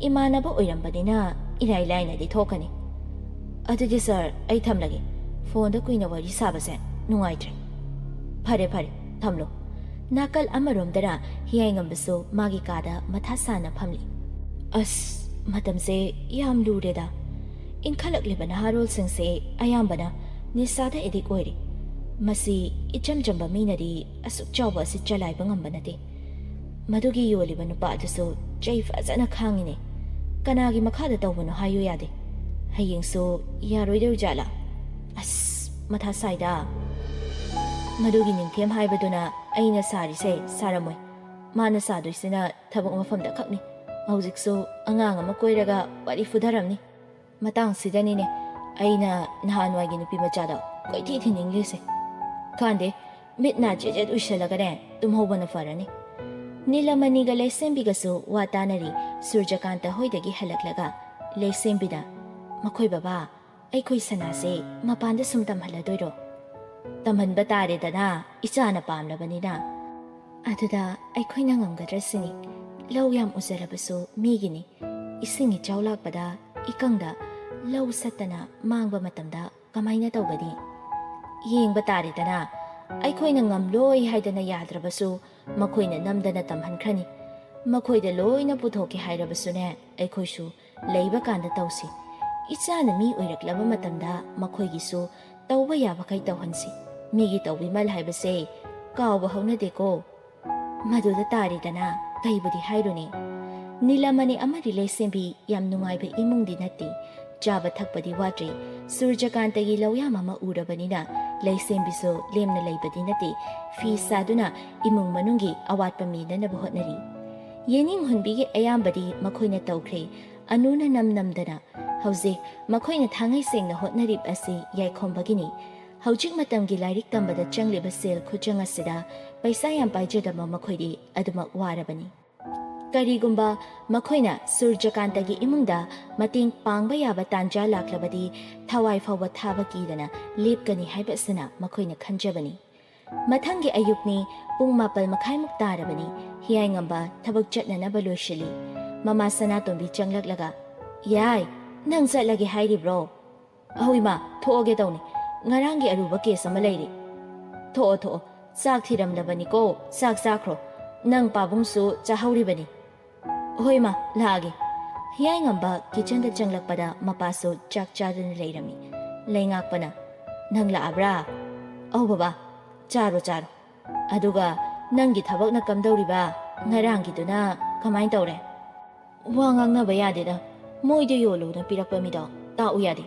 [SPEAKER 1] ꯏꯃꯥꯟꯅꯕ ꯑꯣꯏꯔꯝꯕꯅꯤꯅ ꯏꯔꯥꯏ ꯂꯥꯏꯅꯗꯤ ꯊꯣꯛꯀꯅꯤ ꯑꯗꯨꯗꯤ ꯁꯥꯔ ꯑꯩ ꯊꯝꯂꯒꯦ ꯐꯣꯟꯗ ꯀꯨꯏꯅ ꯋꯥꯔꯤ ꯁꯥꯕꯁꯦ ꯅꯨꯡꯉꯥꯏꯇ꯭ꯔꯦ ꯐꯔꯦ ꯊꯝꯂꯣ ꯅꯥꯀꯜ ꯑꯃꯔꯣꯝꯗꯅ ꯍꯤꯌꯥꯏꯉꯝꯕꯁꯨ ꯃꯥꯒꯤ ꯀꯥꯗ ꯃꯊꯥ ꯁꯥꯅ ꯐꯝꯂꯤ ꯑꯁ ꯃꯇꯝꯁꯦ ꯌꯥꯝ ꯂꯨꯔꯦꯗ ꯏꯟꯈꯠꯂꯛꯂꯤꯕ ꯅꯍꯥꯔꯣꯜꯁꯤꯡꯁꯦ ꯑꯌꯥꯝꯕꯅ ꯅꯤꯁꯥꯗ ꯑꯦꯗꯤꯛ ꯑꯣꯏꯔꯤ ꯃꯁꯤ ꯏꯆꯝ ꯆꯝꯕ ꯃꯤꯅꯗꯤ ꯑꯁꯨꯛ ꯆꯥꯎꯕ ꯑꯁꯤ ꯆꯂꯥꯏꯕ ꯉꯝꯕ ꯅꯠꯇꯦ ꯃꯗꯨꯒꯤ ꯌꯣꯜꯂꯤꯕ ꯅꯨꯄꯥ ꯑꯗꯨꯁꯨ ꯆꯩ ꯐꯖꯅ ꯈꯥꯡꯉꯤꯅꯦ ꯀꯅꯥꯒꯤ ꯃꯈꯥꯗ ꯇꯧꯕꯅꯣ ꯍꯥꯏꯌꯨ ꯌꯥꯗꯦ ꯍꯌꯦꯡꯁꯨ ꯌꯥꯔꯣꯏꯗꯧꯖꯥꯠꯂꯥ ꯑꯁ ꯃꯊꯥ ꯁꯥꯏꯗ ꯃꯗꯨꯒꯤ ꯅꯤꯡꯊꯦꯝ ꯍꯥꯏꯕꯗꯨꯅ ꯑꯩꯅ ꯁꯥꯔꯤꯁꯦ ꯁꯥꯔꯝꯃꯣꯏ ꯃꯥꯅ ꯁꯥꯗꯣꯏꯁꯤꯅ ꯊꯕꯛ ꯃꯐꯝꯗ ꯈꯛꯅꯤ ꯍꯧꯖꯤꯛꯁꯨ ꯑꯉꯥꯡ ꯑꯃ ꯀꯣꯏꯔꯒ ꯋꯥꯔꯤ ꯐꯨꯊꯔꯝꯅꯤ ꯃꯇꯥꯡꯁꯤꯗꯅꯤꯅꯦ ꯑꯩꯅ ꯅꯍꯥꯟꯋꯥꯏꯒꯤ ꯅꯨꯄꯤ ꯃꯆꯥꯗꯣ ꯀꯣꯏꯊꯤ ꯊꯤꯅꯤꯡꯂꯤꯁꯦ ꯀꯥꯟꯗꯦ ꯃꯤꯠ ꯅꯥ ꯆꯦꯠ ꯎꯏꯁꯜꯂꯒꯅꯦ ꯇꯨꯝꯍꯧꯕꯅ ꯐꯔꯅꯤ ꯅꯤꯂꯃꯅꯤꯒ ꯂꯩꯁꯦꯝꯕꯤꯒꯁꯨ ꯋꯥ ꯇꯥꯅꯔꯤ ꯁꯨꯔꯖꯀꯥꯟꯇ ꯍꯣꯏꯗꯒꯤ ꯍꯜꯂꯛꯂꯒ ꯂꯩꯁꯦꯝꯕꯤꯅ ꯃꯈꯣꯏ ꯕꯕꯥ ꯑꯩꯈꯣꯏ ꯁꯅꯥꯁꯦ ꯃꯄꯥꯟꯗ ꯁꯨꯝ ꯇꯝꯍꯜꯂꯗꯣꯏꯔꯣ ꯇꯝꯍꯟꯕ ꯇꯥꯔꯦꯗꯅ ꯏꯆꯥꯅ ꯄꯥꯝꯂꯕꯅꯤꯅ ꯑꯗꯨꯗ ꯑꯩꯈꯣꯏꯅ ꯉꯝꯒꯗ꯭ꯔꯥ ꯁꯤꯅꯤ ꯂꯧ ꯌꯥꯝ ꯎꯖꯔꯕꯁꯨ ꯃꯤꯒꯤꯅꯤ ꯏꯁꯤꯡ ꯏꯆꯥꯎ ꯂꯥꯛꯄꯗ ꯏꯀꯪꯗ ꯂꯧ ꯁꯠꯇꯅ ꯃꯥꯡꯕ ꯃꯇꯝꯗ ꯀꯃꯥꯏꯅ ꯇꯧꯒꯅꯤ ꯌꯦꯡꯕ ꯇꯥꯔꯦꯗꯅ ꯑꯩꯈꯣꯏꯅ ꯉꯝꯂꯣꯏ ꯍꯥꯏꯗꯅ ꯌꯥꯗ꯭ꯔꯕꯁꯨ ꯃꯈꯣꯏꯅ ꯅꯝꯗꯅ ꯇꯝꯍꯟꯈ꯭ꯔꯅꯤ ꯃꯈꯣꯏꯗ ꯂꯣꯏꯅ ꯄꯨꯊꯣꯛꯀꯦ ꯍꯥꯏꯔꯕꯁꯨꯅꯦ ꯑꯩꯈꯣꯏꯁꯨ ꯂꯩꯕ ꯀꯥꯟꯗ ꯇꯧꯁꯤ ꯏꯆꯥꯅ ꯃꯤ ꯑꯣꯏꯔꯛꯂꯕ ꯃꯇꯝꯗ ꯃꯈꯣꯏꯒꯤꯁꯨ ꯇꯧꯕ ꯌꯥꯕꯈꯩ ꯇꯧꯍꯟꯁꯤ ꯃꯤꯒꯤ ꯇꯧꯕꯤꯃꯜ ꯍꯥꯏꯕꯁꯦ ꯀꯥꯎꯕ ꯍꯧꯅꯗꯦꯀꯣ ꯃꯗꯨꯗ ꯇꯥꯔꯦꯗꯅ ꯀꯩꯕꯨꯗꯤ ꯍꯥꯏꯔꯨꯅꯤ ꯅꯤꯂꯃꯅꯤ ꯑꯃꯗꯤ ꯂꯩꯁꯦꯝꯕꯤ ꯌꯥꯝ ꯅꯨꯡꯉꯥꯏꯕ ꯏꯃꯨꯡꯗꯤ ꯅꯠꯇꯦ ꯆꯥꯕ ꯊꯛꯄꯗꯤ ꯋꯥꯠꯇ꯭ꯔꯤ ꯁꯨꯔꯖꯀꯥꯟꯇꯒꯤ ꯂꯧꯌꯥꯝ ꯑꯃ ꯎꯔꯕꯅꯤꯅ ꯂꯩꯁꯦꯝꯕꯤꯁꯨ ꯂꯦꯝꯅ ꯂꯩꯕꯗꯤ ꯅꯠꯇꯦ ꯐꯤ ꯁꯥꯗꯨꯅ ꯏꯃꯨꯡ ꯃꯅꯨꯡꯒꯤ ꯑꯋꯥꯠꯄ ꯃꯦꯟꯅꯅꯕ ꯍꯣꯠꯅꯔꯤ ꯌꯦꯅꯤꯡ ꯍꯨꯟꯕꯤꯒꯤ ꯑꯌꯥꯝꯕꯗꯤ ꯃꯈꯣꯏꯅ ꯇꯧꯈ꯭ꯔꯦ ꯑꯅꯨꯅ ꯅꯝꯗꯅ ꯍꯧꯖꯤꯛ ꯃꯈꯣꯏꯅ ꯊꯥꯡꯉꯩ ꯁꯦꯡꯅ ꯍꯣꯠꯅꯔꯤꯕ ꯑꯁꯤ ꯌꯥꯏꯈꯣꯝꯕꯒꯤꯅꯤ ꯍꯧꯖꯤꯛ ꯃꯇꯝꯒꯤ ꯂꯥꯏꯔꯤꯛ ꯇꯝꯕꯗ ꯆꯪꯂꯤꯕ ꯁꯦꯜ ꯈꯨꯆꯪ ꯑꯁꯤꯗ ꯄꯩꯁꯥ ꯌꯥꯝ ꯄꯥꯏꯖꯗꯕ ꯃꯈꯣꯏꯗꯤ ꯑꯗꯨꯃꯛ ꯋꯥꯔꯕꯅꯤ ꯀꯔꯤꯒꯨꯝꯕ ꯃꯈꯣꯏꯅ ꯁꯨꯔꯖꯀꯥꯟꯇꯒꯤ ꯏꯃꯨꯡꯗ ꯃꯇꯦꯡ ꯄꯥꯡꯕ ꯌꯥꯕ ꯇꯥꯟꯖꯥ ꯂꯥꯛꯂꯕꯗꯤ ꯊꯋꯥꯏ ꯐꯥꯎꯕ ꯊꯥꯕ ꯀꯤꯗꯅ ꯂꯦꯞꯀꯅꯤ ꯍꯥꯏꯕ ꯑꯁꯤꯅ ꯃꯈꯣꯏꯅ ꯈꯟꯖꯕꯅꯤ꯫ ꯃꯊꯪꯒꯤ ꯑꯌꯨꯛꯅꯤ, ꯄꯨꯡ 7:30 ꯇꯥꯔꯕꯅꯤ꯫ ꯍꯤꯌꯥꯏꯉꯝꯕ ꯊꯕꯛ ꯆꯠꯅꯅꯕ ꯂꯣꯏꯁꯤꯜꯂꯤ꯫ ꯃꯃꯥ ꯁꯅꯥꯇꯣꯝꯕꯤ ꯆꯪꯂꯛꯂꯒ, "ꯌꯥꯏ, ꯅꯪ ꯆꯠꯂꯒꯦ ꯍꯥꯏꯔꯤꯕ꯭ꯔꯣ?" "ꯑꯍꯣꯏ ꯃꯥ, ꯊꯣꯛꯑꯒꯦ ꯇꯧꯅꯤ꯫ ꯉꯔꯥꯡꯒꯤ ꯑꯔꯨꯕ ꯀꯦꯁ ꯑꯃ ꯂꯩꯔꯤ." "ꯊꯣꯛꯑꯣ, ꯆꯥꯛ ꯊꯤꯔꯝꯂꯕꯅꯤꯀꯣ, ꯆꯥꯛ ꯆꯥꯈ꯭ꯔꯣ꯫ ꯅꯪ ꯄꯥꯕꯨꯡꯁꯨ ꯆꯥꯍꯧꯔꯤꯕꯅꯤ." "ꯍꯣꯏ ꯃꯥ, ꯂꯥꯛꯑꯒꯦ." ꯍꯤꯌꯥꯏꯉꯝꯕ ꯀꯤꯆꯟꯗ ꯆꯪꯂꯛꯄꯗ ꯃꯄꯥꯁꯨ ꯆꯥꯛ ꯆꯥꯗꯨꯅ ꯂꯩꯔꯝꯃꯤ꯫ ꯂꯩꯉꯥꯛꯄꯅ, "ꯅꯪ ꯂꯥꯛꯑꯕ꯭ꯔꯥ?" "ꯑꯧ ꯕꯕꯥ, ꯆꯥꯔꯣ꯫ ꯑꯗꯨꯒ ꯅꯪꯒꯤ ꯊꯕꯛꯅ ꯀꯝꯗꯧꯔꯤꯕ? ꯉꯔꯥꯡꯒꯤꯗꯨꯅ ꯀꯃꯥꯏꯅ ꯇꯧꯔꯦ?" "ꯋꯥ ꯉꯥꯡꯅꯕ ꯌꯥꯗꯦꯗ꯫ ꯃꯣꯏꯗ ꯌꯣꯜꯂꯨꯅ ꯄꯤꯔꯛꯄ ꯃꯤꯗꯣ ꯇꯥꯛꯎ ꯌꯥꯗꯦ꯫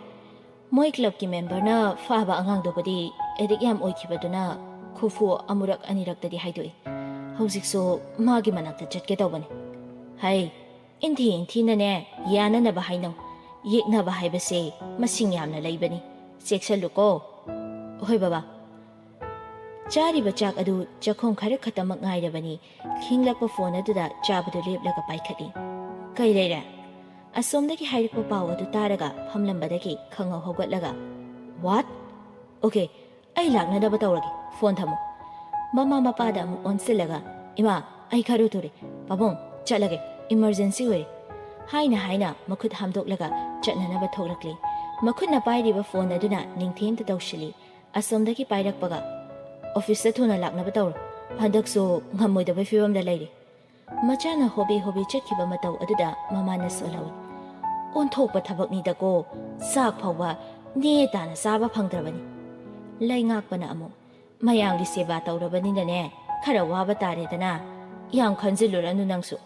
[SPEAKER 1] ꯃꯣꯏ ꯀ꯭ꯂꯕꯀꯤ ꯃꯦꯝꯕꯔꯅ ꯐꯥꯕ ꯑꯉꯥꯡꯗꯨꯕꯨꯗꯤ ꯑꯦꯗꯤꯛ ꯌꯥꯝ ꯑꯣꯏꯈꯤꯕꯗꯨꯅ ꯈꯨꯐꯨ ꯑꯃꯨꯔꯛ ꯑꯅꯤꯔꯛꯇꯗꯤ ꯍꯥꯏꯗꯣꯛꯏ꯫ ꯍꯧꯖꯤꯛꯁꯨ ꯃꯥꯒꯤ ꯃꯅꯥꯛꯇ ꯆꯠꯀꯦ ꯇꯧꯕꯅꯤ." "ꯍꯩ, ꯏꯟꯊꯤꯅꯅꯦ ꯌꯥꯅꯅꯕ ꯍꯥꯏꯅꯧ꯫ ꯌꯦꯛꯅꯕ ꯍꯥꯏꯕꯁꯦ ꯃꯁꯤꯡ ꯌꯥꯝꯅ ꯂꯩꯕꯅꯤ꯫ ꯆꯦꯛꯁꯜꯂꯨꯀꯣ." "ꯍꯣꯏ ꯕꯕꯥ." ꯆꯥꯔꯤꯕ ꯆꯥꯛ ꯑꯗꯨ ꯆꯈꯣꯝ ꯈꯔ ꯈꯛꯇꯃꯛ ꯉꯥꯏꯔꯕꯅꯤ꯫ ꯈꯤꯡꯂꯛꯄ ꯐꯣꯟ ꯑꯗꯨꯗ ꯆꯥꯕꯗꯨ ꯂꯦꯞꯂꯒ ꯄꯥꯏꯈꯠꯂꯤ꯫ "ꯀꯩ ꯂꯩꯔꯦ?" ꯑꯁꯣꯝꯗꯒꯤ ꯍꯥꯏꯔꯛꯄ ꯄꯥꯎ ꯑꯗꯨ ꯇꯥꯔꯒ ꯐꯝꯂꯝꯕꯗꯒꯤ ꯈꯪꯍꯧ ꯍꯧꯒꯠꯂꯒ, "ꯋꯥꯠ? ꯑꯣꯀꯦ, ꯑꯩ ꯂꯥꯛꯅꯅꯕ ꯇꯧꯔꯒꯦ꯫ ꯐꯣꯟ ꯊꯝꯃꯨ." ꯃꯃꯥ ꯃꯄꯥꯗ ꯑꯃꯨꯛ ꯑꯣꯟꯁꯤꯜꯂꯒ, "ꯏꯃꯥ, ꯑꯩ ꯈꯔ ꯊꯨꯔꯦ꯫ ꯄꯥꯕꯨꯡ, ꯆꯠꯂꯒꯦ, ꯏꯃꯔꯖꯦꯟꯁꯤ ꯑꯣꯏꯔꯦ." ꯍꯥꯏꯅ ꯃꯈꯨꯠ ꯍꯥꯝꯗꯣꯛꯂꯒ ꯆꯠꯅꯅꯕ ꯊꯣꯛꯂꯛꯂꯤ꯫ ꯃꯈꯨꯠꯅ ꯄꯥꯏꯔꯤꯕ ꯐꯣꯟ ꯑꯗꯨꯅ ꯅꯤꯡꯊꯦꯝꯇ ꯇꯧꯁꯤꯜꯂꯤ꯫ ꯑꯁꯣꯝꯗꯒꯤ ꯄꯥꯏꯔꯛꯄꯒ, "ꯑꯣꯐꯤꯁꯇ ꯊꯨꯅ ꯂꯥꯛꯅꯕ ꯇꯧꯔꯣ꯫ ꯍꯟꯗꯛꯁꯨ ꯉꯝꯃꯣꯏꯗꯕꯩ ꯐꯤꯕꯝꯗ ꯂꯩꯔꯤ." ꯃꯆꯥꯅ ꯍꯣꯕꯦ ꯆꯠꯈꯤꯕ ꯃꯇꯧ ꯑꯗꯨꯗ ꯃꯃꯥꯅ ꯁꯣꯜꯍꯧꯏ꯫ "ꯑꯣꯟꯊꯣꯛꯄ ꯊꯕꯛꯅꯤꯗꯀꯣ, ꯆꯥꯛ ꯐꯥꯎꯕ ꯅꯦ ꯇꯥꯅ ꯆꯥꯕ ꯐꯪꯗ꯭ꯔꯕꯅꯤ." ꯂꯩꯉꯥꯛꯄꯅ ꯑꯃꯨꯛ, "ꯃꯌꯥꯝꯒꯤ ꯁꯦꯕꯥ ꯇꯧꯔꯕꯅꯤꯅꯅꯦ, ꯈꯔ ꯋꯥꯕ ꯇꯥꯔꯦꯗꯅ꯫ ꯌꯥꯝ ꯈꯟꯖꯤꯜꯂꯨꯔꯅꯨ ꯅꯪꯁꯨ꯫